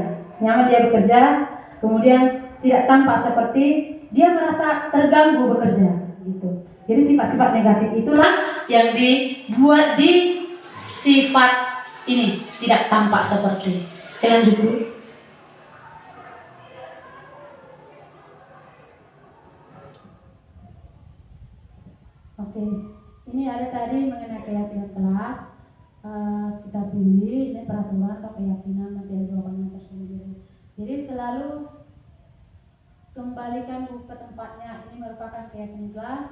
D: kemudian tidak tampak seperti dia merasa terganggu bekerja, gitu. Jadi sifat-sifat negatif itulah yang dibuat di sifat ini, tidak tampak seperti. Lanjut dulu. Oke, ini ada tadi mengenai keyakinan kelas. Kita pilih ini peraturan atau keyakinan, nanti ada jawabannya tersendiri. Jadi selalu kembalikan buku ke tempatnya. Ini merupakan keyakinan kelas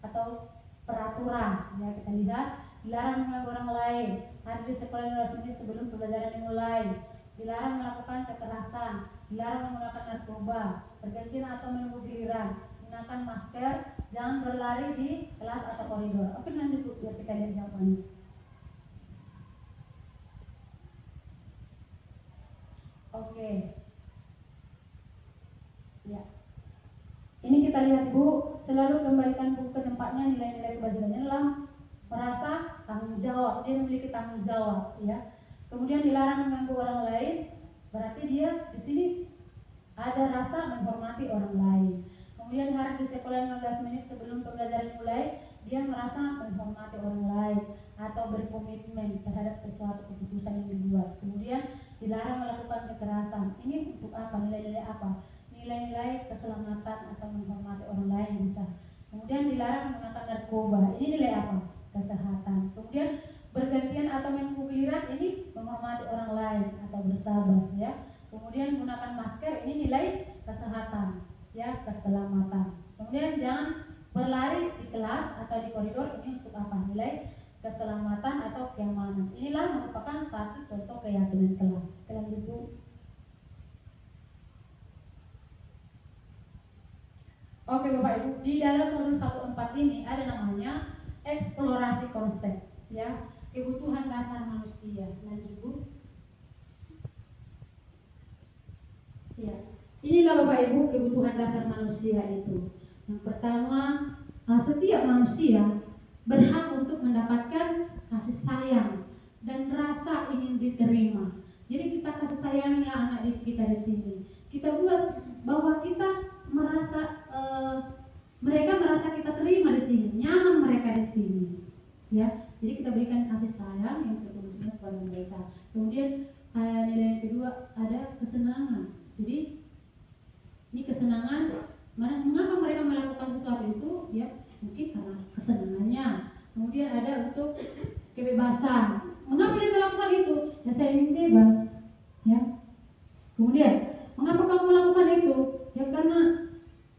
D: atau peraturan. Ya, kita lihat, dilarang mengganggu orang lain. Hadir di sekolah 15 menit sebelum pembelajaran dimulai. dilarang melakukan kekerasan, dilarang menggunakan narkoba, bergantian atau menunggu giliran, gunakan masker, jangan berlari di kelas atau koridor. Oke, nanti biar kita lihat jawabannya. Oke. Ya. Ini kita lihat Bu, selalu kembalikan buku ke tempatnya. Nilai-nilai kebajikannya adalah merasa tanggung jawab, dia memiliki tanggung jawab, ya. Kemudian dilarang mengganggu orang lain, berarti dia di sini ada rasa menghormati orang lain. Kemudian harus di sekolah 15 menit sebelum pembelajaran mulai, dia merasa menghormati orang lain atau berkomitmen terhadap sesuatu keputusan yang dibuat. Kemudian dilarang melakukan kekerasan. Ini untuk apa? Nilai-nilai apa? Nilai-nilai keselamatan atau menghormati orang lain bisa. Kemudian dilarang menggunakan narkoba. Ini nilai apa? Kesehatan. Kemudian bergantian atau menunggu giliran, ini menghormati orang lain atau bersabar, ya. Kemudian gunakan masker, ini nilai kesehatan, ya, keselamatan. Kemudian jangan berlari di kelas atau di koridor, ini untuk apa? Nilai keselamatan atau keamanan. Inilah merupakan satu contoh keyakinan kelas. Kalian itu. Oke Bapak Ibu, di dalam modul 14 ini ada namanya eksplorasi konsep, ya, kebutuhan dasar manusia. Lanjut Bu. Ya, inilah Bapak Ibu kebutuhan dasar manusia itu. Yang pertama, setiap manusia berhak untuk mendapatkan kasih sayang dan rasa ingin diterima. Jadi kita kasih sayangilah anak didik kita di sini. Kita buat bahwa kita merasa mereka merasa kita terima di sini, nyaman mereka di sini, ya. Jadi kita berikan kasih sayang yang sepenuhnya kepada mereka. Kemudian nilai yang kedua ada kesenangan. Jadi ini kesenangan, mengapa mereka melakukan sesuatu itu, ya, mungkin karena kesenangannya. Kemudian ada untuk kebebasan. Mengapa dia melakukan itu? Ya, saya ingin bebas, ya. Kemudian mengapa kamu melakukan itu? Ya karena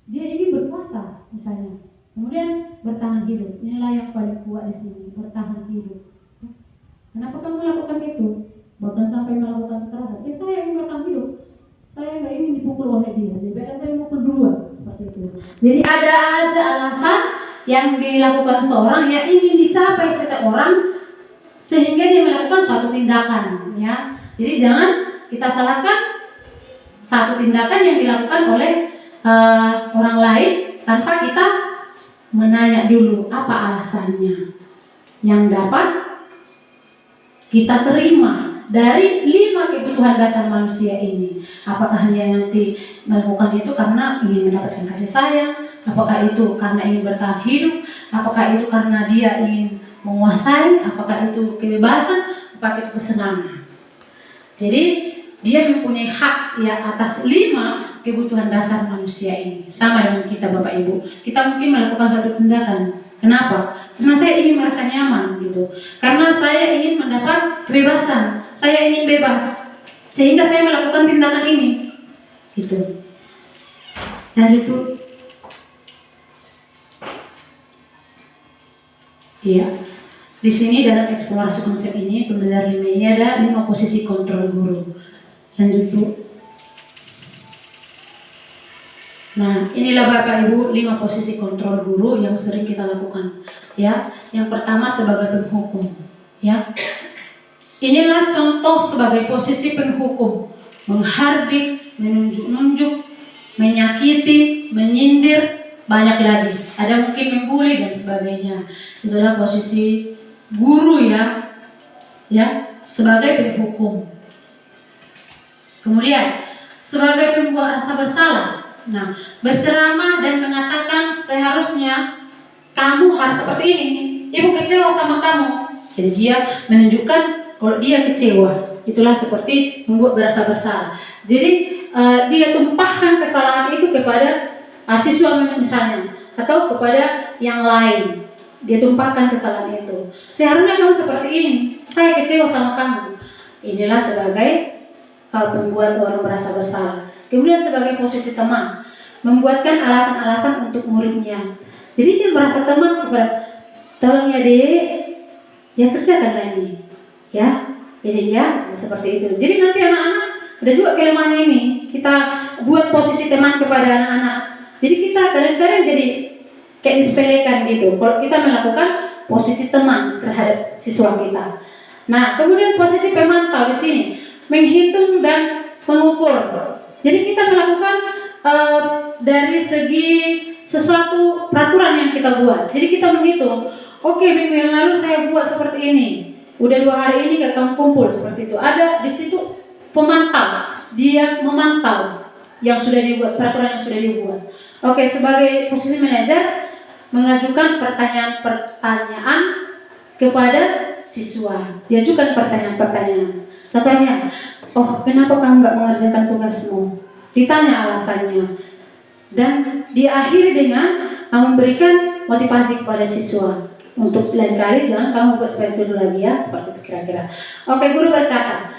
D: dia ingin berkuasa, misalnya. Kemudian bertahan hidup. Inilah yang paling kuat di sini, bertahan hidup. Kenapa kamu melakukan itu? Bahkan sampai melakukan kekerasan. Saya ingin bertahan hidup. Saya nggak ingin dipukul oleh dia. Jadi saya mukul duluan, seperti itu. Jadi ada aja alasan yang dilakukan seorang yang ingin dicapai seseorang sehingga dia melakukan suatu tindakan, ya. Jadi jangan kita salahkan satu tindakan yang dilakukan oleh orang lain tanpa kita menanya dulu apa alasannya yang dapat kita terima dari 5 kebutuhan dasar manusia ini. Apakah dia nanti melakukan itu karena ingin mendapatkan kasih sayang, apakah itu karena ingin bertahan hidup, apakah itu karena dia ingin menguasai, apakah itu kebebasan, apakah itu kesenangan. Jadi dia mempunyai hak, ya, atas 5 kebutuhan dasar manusia ini. Sama dengan kita Bapak Ibu. Kita mungkin melakukan suatu tindakan. Kenapa? Karena saya ingin merasa nyaman gitu. Karena saya ingin mendapat kebebasan. Saya ingin bebas. Sehingga saya melakukan tindakan ini. Gitu. Lanjut Bu. Iya. Di sini dalam eksplorasi konsep ini, pembelajaran 5 ini ada 5 posisi kontrol guru. Lanjut Bu. Nah, inilah Bapak Ibu 5 posisi kontrol guru yang sering kita lakukan, ya. Yang pertama sebagai penghukum, ya. Inilah contoh sebagai posisi penghukum, menghardik, menunjuk-nunjuk, menyakiti, menyindir, banyak lagi. Ada mungkin membuli dan sebagainya. Itulah posisi guru, ya, sebagai penghukum. Kemudian sebagai pembuat rasa bersalah. Nah, berceramah dan mengatakan seharusnya kamu harus seperti ini. Ibu kecewa sama kamu. Jadi dia menunjukkan kalau dia kecewa. Itulah seperti membuat berasa bersalah. Jadi dia tumpahkan kesalahan itu kepada siswa misalnya atau kepada yang lain. Dia tumpahkan kesalahan itu. Seharusnya kamu seperti ini. Saya kecewa sama kamu. Inilah sebagai membuat orang merasa bersalah. Kemudian sebagai posisi teman, membuatkan alasan-alasan untuk muridnya. Jadi dia merasa teman kepada, tolong ya Dek, ya kerjakanlah ini, ya. Jadi ya seperti itu. Jadi nanti anak-anak Ada juga kelemahan ini, kita buat posisi teman kepada anak-anak. Jadi kita kadang-kadang jadi kayak disepelekan gitu. Kalau kita melakukan posisi teman terhadap siswa kita. Nah, kemudian posisi pemantau di sini, menghitung dan mengukur. Jadi kita melakukan dari segi sesuatu peraturan yang kita buat. Jadi kita menghitung, oke, minggu yang lalu saya buat seperti ini. Udah 2 hari ini gak kamu kumpul seperti itu. Ada di situ pemantau, dia memantau yang sudah dibuat, peraturan yang sudah dibuat. Oke, sebagai posisi manajer, mengajukan pertanyaan-pertanyaan kepada siswa. Diajukan pertanyaan-pertanyaan. Contohnya, oh, kenapa kamu nggak mengerjakan tugasmu? Ditanya alasannya. Dan diakhiri dengan memberikan motivasi kepada siswa. Untuk lain kali jangan kamu buat seperti itu lagi ya, seperti itu kira-kira. Oke, guru berkata,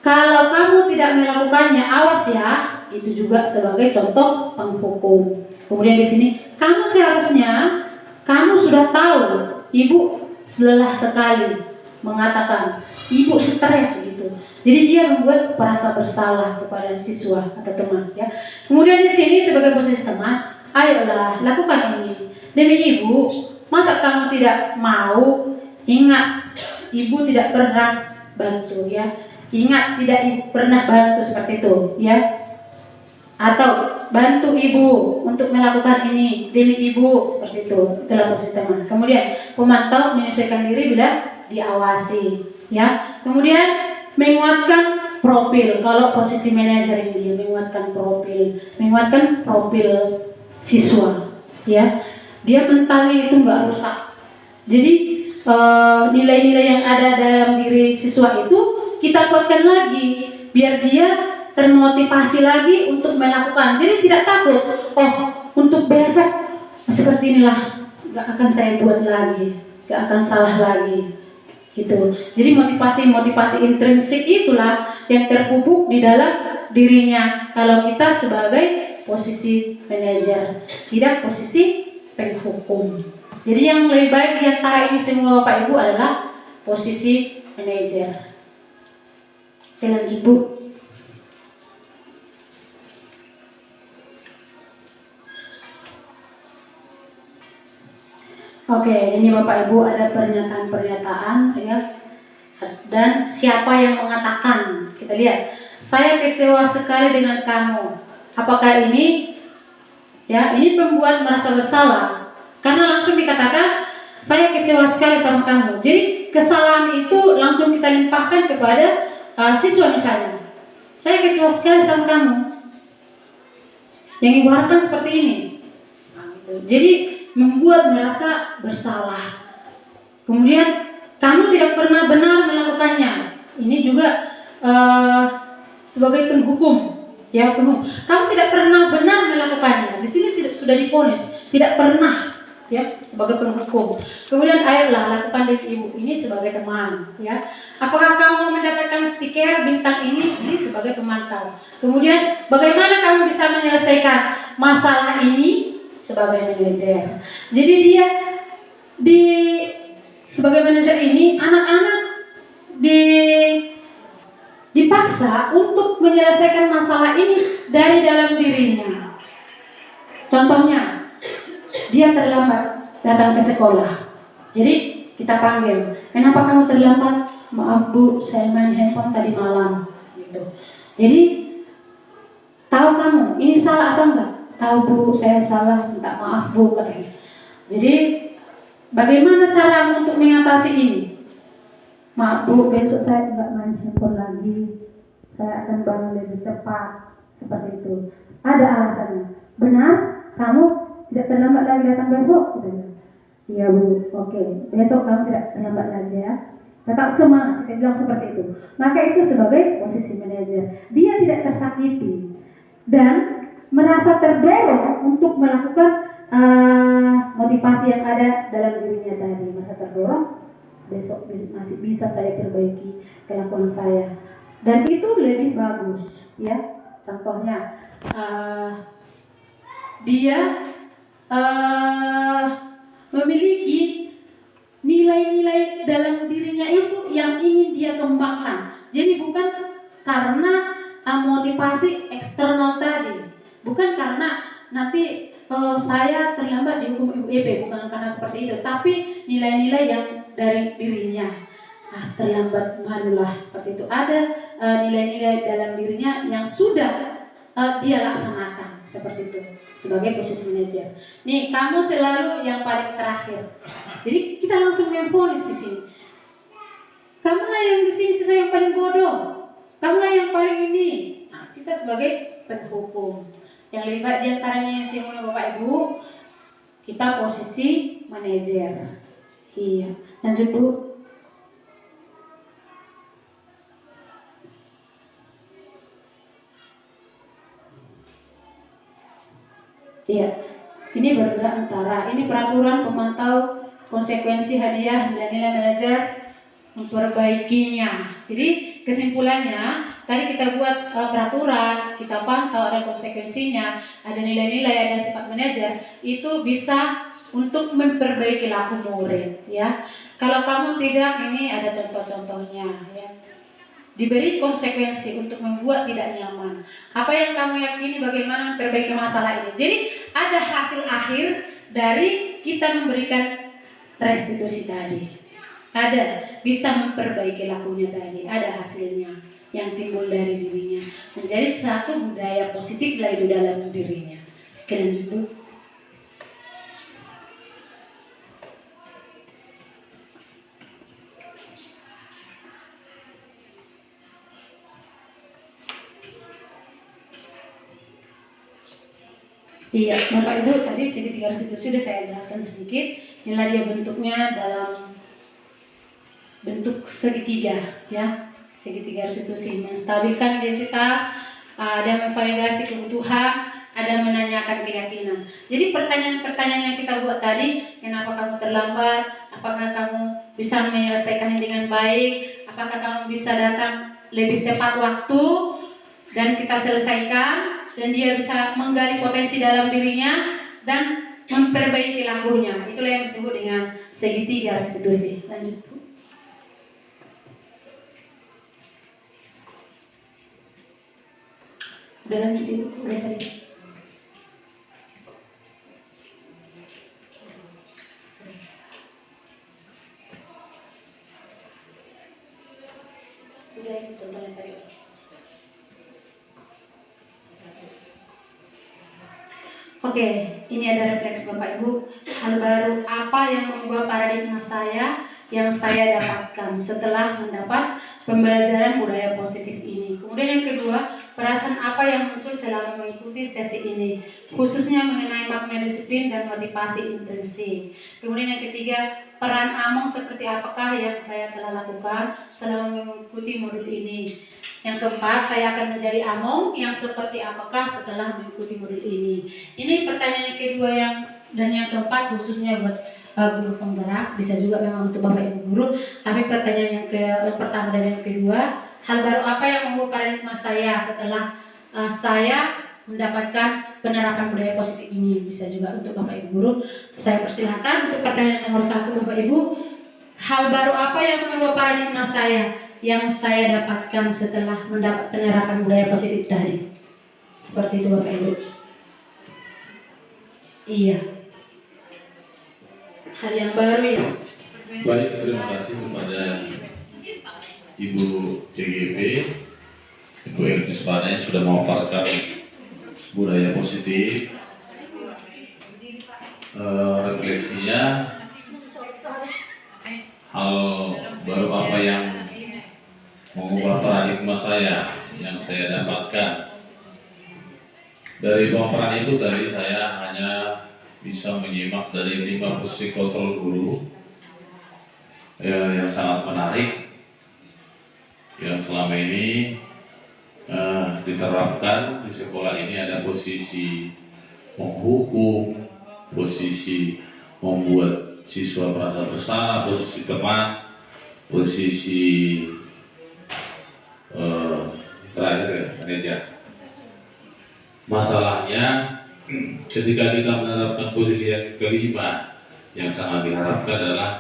D: kalau kamu tidak melakukannya, awas ya. Itu juga sebagai contoh penghukum. Kemudian di sini, kamu seharusnya, kamu sudah tahu, ibu lelah sekali mengatakan, ibu stres gitu. Jadi dia membuat merasa bersalah kepada siswa atau teman ya. Kemudian di sini sebagai posisi teman, ayolah lakukan ini demi ibu. Masa kamu tidak mau? Ingat, ibu tidak pernah bantu ya. Ingat, tidak ibu pernah bantu seperti itu ya. Atau bantu ibu untuk melakukan ini demi ibu, seperti itu. Itulah posisi teman. Kemudian pemantau menyesuaikan diri bila diawasi ya. Kemudian menguatkan profil. Kalau posisi manajer ini dia menguatkan profil siswa ya. Dia mentalnya itu nggak rusak. Jadi nilai-nilai yang ada dalam diri siswa itu kita kuatkan lagi biar dia termotivasi lagi untuk melakukan. Jadi tidak takut, oh untuk besok seperti inilah, gak akan saya buat lagi, gak akan salah lagi gitu. Jadi motivasi intrinsik itulah yang terpupuk di dalam dirinya kalau kita sebagai posisi manajer, tidak posisi penghukum. Jadi yang lebih baik di antara ini semua Bapak Ibu adalah posisi manajer. Oke, lanjut Bu. Oke, ini Bapak Ibu ada pernyataan-pernyataan ya. Dan siapa yang mengatakan? Kita lihat. Saya kecewa sekali dengan kamu. Apakah ini ya, ini pembuat merasa bersalah. Karena langsung dikatakan saya kecewa sekali sama kamu. Jadi kesalahan itu langsung kita limpahkan kepada siswa misalnya. Saya kecewa sekali sama kamu. Yang Ibu harapkan seperti ini. Nah, gitu. Jadi membuat merasa bersalah. Kemudian kamu tidak pernah benar melakukannya. Ini juga sebagai penghukum, ya penghukum. Kamu tidak pernah benar melakukannya. Di sini sudah diponis, tidak pernah, ya sebagai penghukum. Kemudian ayolah lakukan demi ibu. Ini sebagai teman, ya. Apakah kamu mendapatkan stiker bintang ini sebagai pemantau. Kemudian bagaimana kamu bisa menyelesaikan masalah ini sebagai manajer. Jadi dia sebagai manajer ini anak-anak dipaksa untuk menyelesaikan masalah ini dari dalam dirinya. Contohnya, dia terlambat datang ke sekolah. Jadi kita panggil, kenapa kamu terlambat? Maaf Bu, saya main handphone tadi malam. Gitu. Jadi tahu kamu ini salah atau enggak? Tahu Bu, saya salah, minta maaf Bu katanya. Jadi bagaimana cara untuk mengatasi ini? Maaf Bu, besok saya tidak main handphone lagi. Saya akan bangun lebih cepat. Seperti itu. Ada alasannya. Benar? Kamu tidak terlambat lagi datang besok? Iya Bu, oke. Besok kamu tidak terlambat lagi ya. Tetap semangat, kita bilang seperti itu. Maka itu sebagai posisi manajer. Dia tidak tersakiti dan merasa terdorong untuk melakukan motivasi yang ada dalam dirinya tadi. Merasa terdorong, besok masih bisa saya perbaiki kelakuan saya, dan itu lebih bagus ya. Contohnya dia memiliki nilai-nilai dalam dirinya itu yang ingin dia kembangkan. Jadi bukan karena motivasi eksternal tadi, bukan karena nanti saya terlambat dihukum Ibu EP, bukan karena seperti itu, tapi nilai-nilai yang dari dirinya. Terlambat manulah seperti itu. Ada nilai-nilai dalam dirinya yang sudah dia laksanakan seperti itu sebagai posisi manajer. Nih, kamu selalu yang paling terakhir. Jadi kita langsung memvonis di sini. Kamulah yang di sini siswa yang paling bodoh. Kamulah yang paling ini. Nah, kita sebagai penghukum yang lebih baik diantaranya yang saya mulai Bapak Ibu, kita posisi manajer. Iya, lanjut Bu. Iya, ini bergerak antara ini peraturan pemantau konsekuensi hadiah nilai-nilai manajer memperbaikinya. Jadi kesimpulannya tadi kita buat peraturan, kita pantau ada konsekuensinya, ada nilai-nilai, ada sifat manajer, itu bisa untuk memperbaiki laku murid ya. Kalau kamu tidak, ini ada contoh-contohnya ya. Diberi konsekuensi untuk membuat tidak nyaman. Apa yang kamu yakini bagaimana memperbaiki masalah ini. Jadi ada hasil akhir dari kita memberikan restitusi tadi. Ada bisa memperbaiki lakunya tadi. Ada hasilnya yang timbul dari dirinya. Menjadi satu budaya positif lagi dalam dirinya. Oke, lanjut Bu. Iya, Bapak Ibu, tadi segitiga restitusi sudah saya jelaskan sedikit. Inilah dia bentuknya dalam bentuk segitiga, ya. Segitiga restitusi menstabilkan identitas, ada memvalidasi kebutuhan, ada menanyakan keyakinan. Jadi pertanyaan-pertanyaan yang kita buat tadi, kenapa kamu terlambat? Apakah kamu bisa menyelesaikannya dengan baik? Apakah kamu bisa datang lebih tepat waktu dan kita selesaikan? Dan dia bisa menggali potensi dalam dirinya dan memperbaiki lakunya. Itulah yang disebut dengan segitiga restitusi. Lanjut Bu. Udah lanjut Ibu, udah tadi. Udah ini contoh yang tadi. Oke, ini ada refleksi Bapak Ibu. Hal baru apa yang mengubah paradigma saya yang saya dapatkan setelah mendapat pembelajaran budaya positif ini. Kemudian yang kedua, perasaan apa yang muncul selama mengikuti sesi ini, khususnya mengenai makna disiplin dan motivasi intrinsik. Kemudian yang ketiga, peran Among seperti apakah yang saya telah lakukan selama mengikuti modul ini. Yang keempat, saya akan menjadi Among yang seperti apakah setelah mengikuti modul ini. Ini pertanyaan yang kedua dan yang keempat khususnya buat guru penggerak, bisa juga memang untuk Bapak Ibu guru. Tapi pertanyaan yang pertama dan yang kedua, hal baru apa yang mengubah paradigma saya setelah saya mendapatkan penerapan budaya positif ini, bisa juga untuk Bapak Ibu guru. Saya persilahkan untuk pertanyaan nomor 1 Bapak Ibu, hal baru apa yang mengubah paradigma saya yang saya dapatkan setelah mendapat penerapan budaya positif tadi. Seperti itu Bapak Ibu. Iya. Hal yang baru ya.
E: Baik, terima kasih kepada Ibu CGV, Ibu Elvis Pane sudah memaparkan budaya positif. Refleksinya, hal baru apa yang mengubah paradigma saya yang saya dapatkan dari pemaparan itu. Tadi saya hanya bisa menyimak dari 5 posisi kontrol guru yang sangat menarik yang selama ini diterapkan di sekolah ini. Ada posisi menghukum, posisi membuat siswa merasa bersalah, posisi teman, posisi terakhir manajer. Masalahnya ketika kita menerapkan posisi yang kelima, yang sangat diharapkan adalah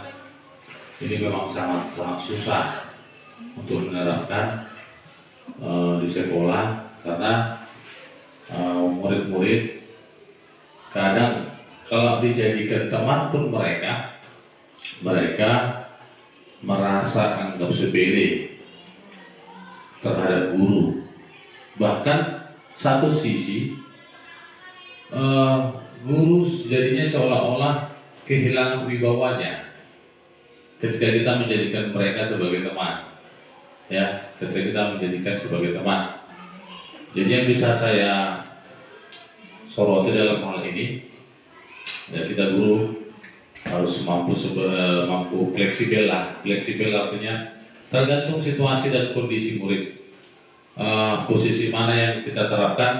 E: ini memang sangat susah untuk menerapkan di sekolah, karena murid-murid kadang kalau dijadikan teman pun mereka merasa anggap sepele terhadap guru. Bahkan satu sisi guru jadinya seolah-olah kehilangan wibawanya ketika kita menjadikan mereka sebagai teman, ya, ketika kita menjadikan sebagai teman. Jadi yang bisa saya soroti dalam hal ini, ya, kita guru harus mampu fleksibel lah. Fleksibel artinya tergantung situasi dan kondisi murid. Posisi mana yang kita terapkan,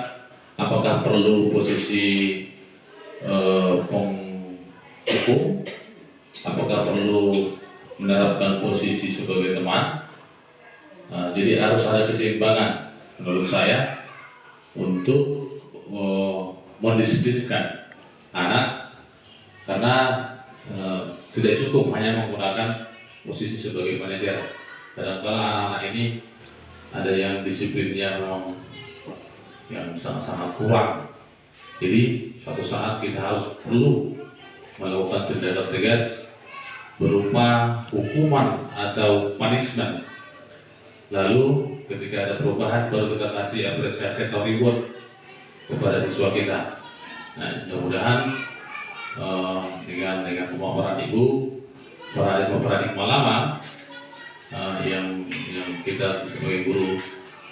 E: apakah perlu posisi penghukum, apakah perlu menerapkan posisi sebagai teman. Jadi harus ada keseimbangan menurut saya untuk mendisiplinkan anak, karena tidak cukup hanya menggunakan posisi sebagai manajer. Kadang-kadang anak-anak ini ada yang disiplinnya yang sangat-sangat kurang. Jadi suatu saat kita harus perlu melakukan tindakan tegas berupa hukuman atau punishment. Lalu ketika ada perubahan baru kita kasih apresiasi atau reward kepada siswa kita. Nah, mudah-mudahan dengan pemaparan Ibu, paradigma lama yang kita sebagai guru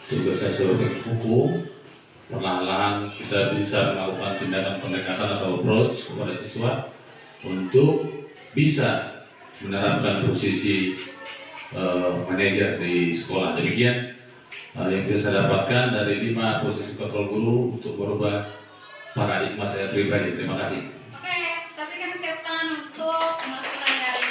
E: tugas saya sebagai hukum, perlahan-lahan kita bisa melakukan tindakan pendekatan atau approach kepada siswa untuk bisa menerapkan posisi manajer di sekolah. Demikian yang bisa saya dapatkan dari 5 posisi kontrol guru untuk merubah paradigma saya pribadi. Terima kasih.
F: Oke, tapi kan Captain untuk masukan dari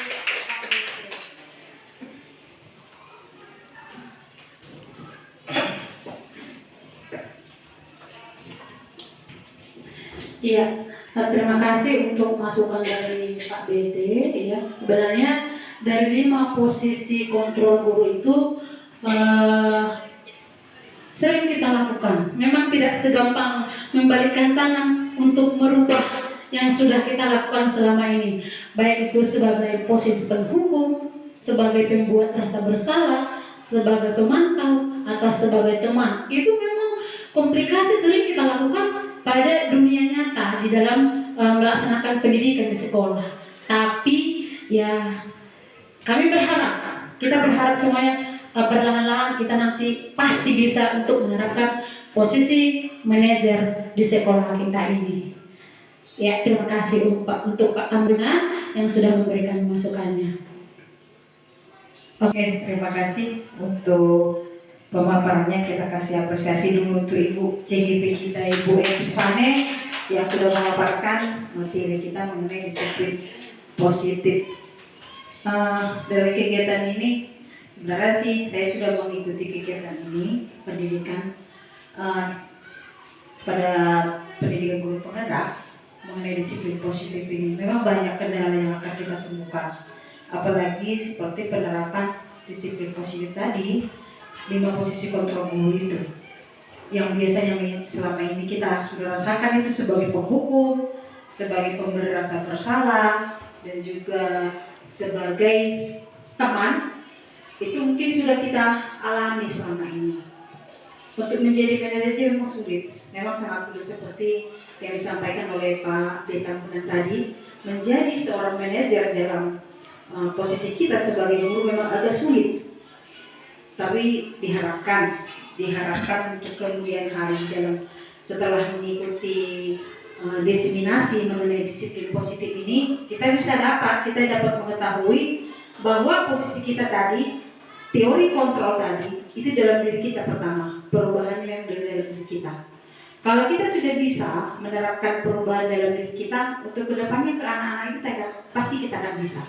D: Iya, terima kasih untuk masukan dari Pak BT. Ya, sebenarnya dari 5 posisi kontrol guru itu sering kita lakukan. Memang tidak segampang membalikkan tangan untuk merubah yang sudah kita lakukan selama ini, baik itu sebagai posisi penghukum, sebagai pembuat rasa bersalah, sebagai pemantau, atau sebagai teman. Itu memang komplikasi sering kita lakukan pada dunia nyata di dalam melaksanakan pendidikan di sekolah. Tapi ya kami kita berharap semuanya perlahan-lahan kita nanti pasti bisa untuk menerapkan posisi manajer di sekolah kita ini. Ya, terima kasih untuk Pak Tambunan yang sudah memberikan masukannya.
A: Oke, terima kasih untuk pemaparannya. Kita kasih apresiasi dulu untuk Ibu CGP kita, Ibu Epispane, yang sudah memaparkan materi kita mengenai disiplin positif. Dari kegiatan ini, sebenarnya sih saya sudah mengikuti kegiatan ini, pendidikan pada pendidikan guru penggerak mengenai disiplin positif ini. Memang banyak kendala yang akan kita temukan, apalagi seperti penerapan disiplin positif tadi, 5 posisi kontrol guru itu, yang biasanya selama ini kita sudah rasakan itu sebagai penghukum, sebagai pemberi rasa bersalah, dan juga sebagai teman. Itu mungkin sudah kita alami selama ini. Untuk menjadi manajer itu memang sulit, memang sangat sulit seperti yang disampaikan oleh Pak Tambunan tadi. Menjadi seorang manajer dalam posisi kita sebagai guru memang agak sulit. Tapi diharapkan untuk kemudian hari dalam setelah mengikuti diseminasi mengenai disiplin positif ini, kita dapat mengetahui bahwa posisi kita tadi, teori kontrol tadi, itu dalam diri kita pertama, perubahannya yang dalam diri kita. Kalau kita sudah bisa menerapkan perubahan dalam diri kita, untuk kedepannya ke anak-anak kita, pasti kita akan bisa.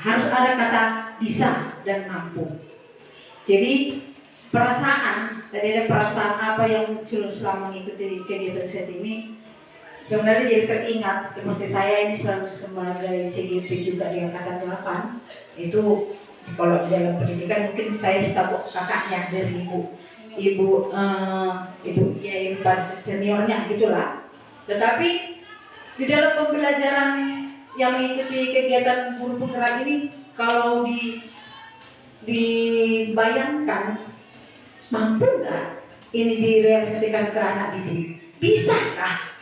A: Harus ada kata bisa dan mampu. Jadi perasaan, tadi ada perasaan apa yang muncul selama mengikuti kegiatan sesi ini, sebenarnya jadi teringat seperti saya ini selalu sebagai CGP juga di Angkatan 8, itu Kalau di dalam pendidikan mungkin saya staf kakaknya dari ibu ya ibu pas seniornya gitulah. Tetapi di dalam pembelajaran yang mengikuti kegiatan guru penggerak ini, kalau dibayangkan mampu nggak ini direalisasikan ke anak didik? Bisakah?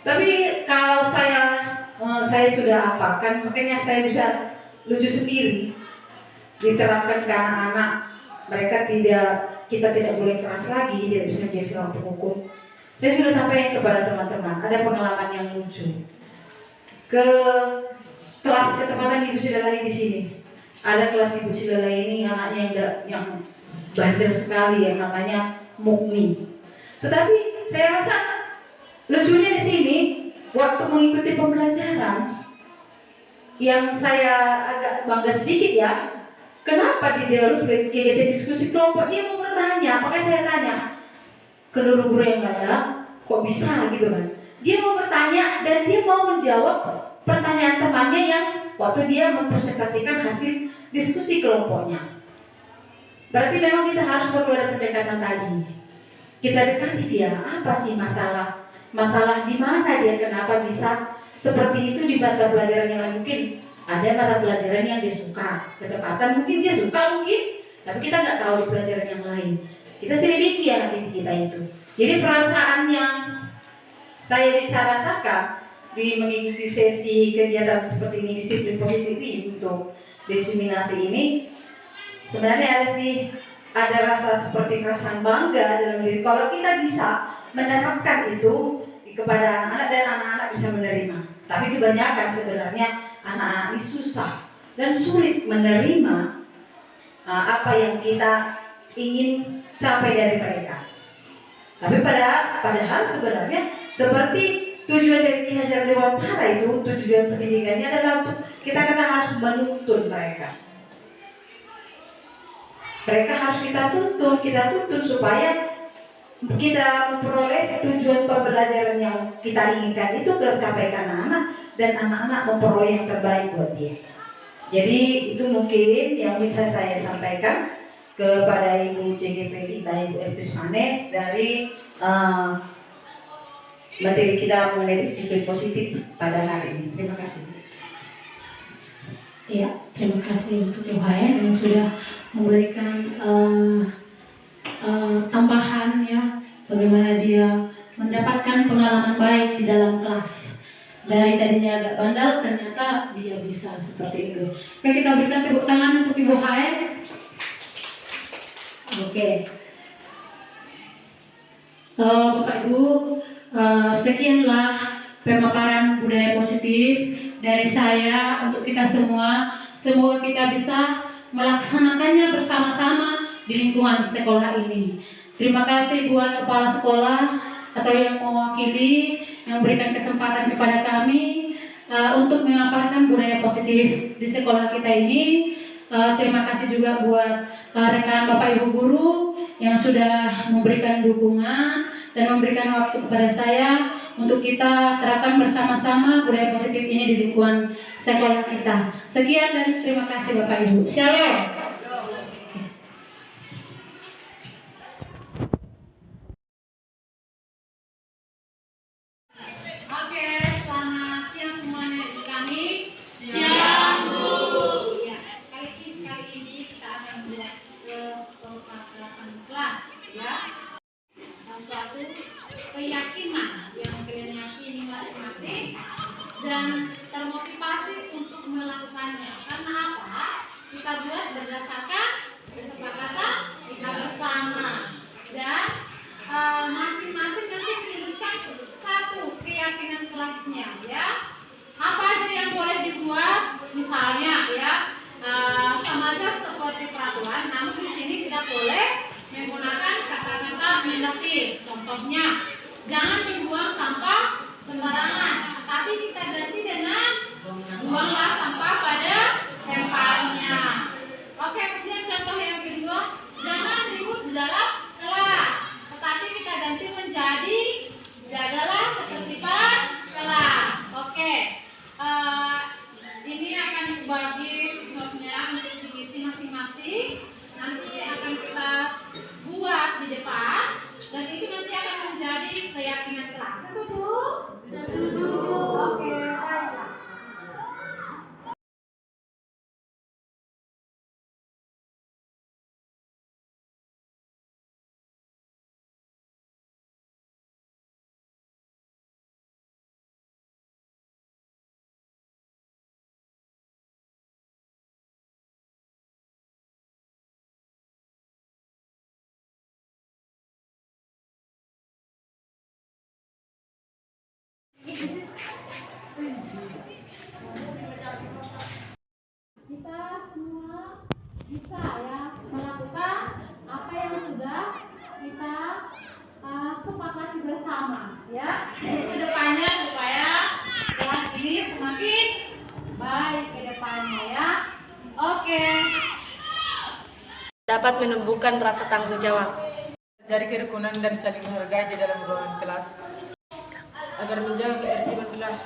A: Tapi kalau saya sudah apakan, makanya saya bisa lucu sendiri diterapkan ke anak-anak. Kita tidak boleh keras lagi, tidak bisa menjadi seorang penghukum. Saya sudah sampaikan kepada teman-teman, ada pengalaman yang lucu. Ke kelas ketempatan Ibu Silelai di sini. Ada kelas Ibu Silelai ini anaknya yang bandel sekali, yang namanya Mukni. Tetapi saya rasa lucunya di sini, waktu mengikuti pembelajaran, yang saya agak bangga sedikit ya, kenapa di dalam kegiatan diskusi kelompok dia mau bertanya, makanya saya tanya ke guru-guru yang ada, kok bisa gitu kan? Dia mau bertanya dan dia mau menjawab pertanyaan temannya yang waktu dia mempresentasikan hasil diskusi kelompoknya. Berarti memang kita harus perlu pendekatan tadi. Kita dekati dia, apa sih masalah di mana dia, kenapa bisa seperti itu di mata pelajaran yang lain. Mungkin ada mata pelajaran yang dia suka, ketepatan mungkin dia suka tapi kita nggak tahu di pelajaran yang lain. Kita selidiki anak didik kita itu. Jadi perasaan yang saya bisa rasakan di mengikuti sesi kegiatan seperti ini, disiplin positif untuk diseminasi ini, sebenarnya ada rasa seperti perasaan bangga dalam diri kalau kita bisa menerapkan itu kepada anak-anak dan anak-anak bisa menerima. Tapi kebanyakan sebenarnya anak-anak ini susah dan sulit menerima apa yang kita ingin capai dari mereka. Tapi padahal sebenarnya seperti tujuan dari Ki Hajar Dewantara itu, tujuan pendidikannya adalah untuk kita harus menuntun mereka. Mereka harus kita tuntun supaya kita memperoleh tujuan pembelajaran yang kita inginkan itu tercapai ke anak-anak dan anak-anak memperoleh yang terbaik buat dia. Jadi itu mungkin yang bisa saya sampaikan kepada Ibu CGP kita, Ibu Elvis Pane, dari materi kita mengenai disiplin positif pada hari ini. Terima kasih.
B: Ya, terima kasih untuk Ibu Hayan yang sudah memberikan tambahan ya, bagaimana dia mendapatkan pengalaman baik di dalam kelas. Dari tadinya agak bandel, ternyata dia bisa seperti itu. Oke, kita berikan tepuk tangan untuk Ibu Hayan. Oke. Bapak Ibu, sekianlah pemaparan budaya positif dari saya untuk kita semua. Semoga kita bisa melaksanakannya bersama-sama di lingkungan sekolah ini. Terima kasih buat kepala sekolah atau yang mewakili yang berikan kesempatan kepada kami untuk memaparkan budaya positif di sekolah kita ini. Terima kasih juga buat rekan Bapak Ibu guru yang sudah memberikan dukungan dan memberikan waktu kepada saya untuk kita terapkan bersama-sama budaya positif ini di lingkungan sekolah kita. Sekian dan terima kasih Bapak Ibu. Shalom.
F: Oke, selamat siang semuanya ibu kami. Siang Bu. Ya, kali ini kita akan buat kesepakatan kelas ya. Suatu keyakinan yang kalian yakini masing-masing dan termotivasi untuk melakukannya. Karena apa? Kita buat berdasarkan kesepakatan kita bersama dan masing-masing nanti menuliskan satu keyakinan kelasnya ya. Apa aja yang boleh dibuat, misalnya ya sama aja seperti peraturan, namun di sini tidak boleh menggunakan kata-kata negatif. Contohnya, jangan membuang sampah sembarangan, tapi kita ganti dengan buanglah sampah pada tempatnya. Oke, kemudian contoh yang kedua, jangan ribut di dalam kelas, tetapi kita ganti menjadi jagalah ketertiban kelas. Oke, ini akan bagi keyakinan kelas. Setuju? Setuju. Oke, baiklah. Kita semua bisa ya melakukan apa yang sudah kita sepakati bersama ya untuk kedepannya supaya kelas ini semakin baik ke depannya ya. Oke.
G: Dapat menumbuhkan rasa tanggung jawab.
H: Mencari kerukunan dan saling menghargai di dalam ruangan kelas agar menjaga ketertiban kelas.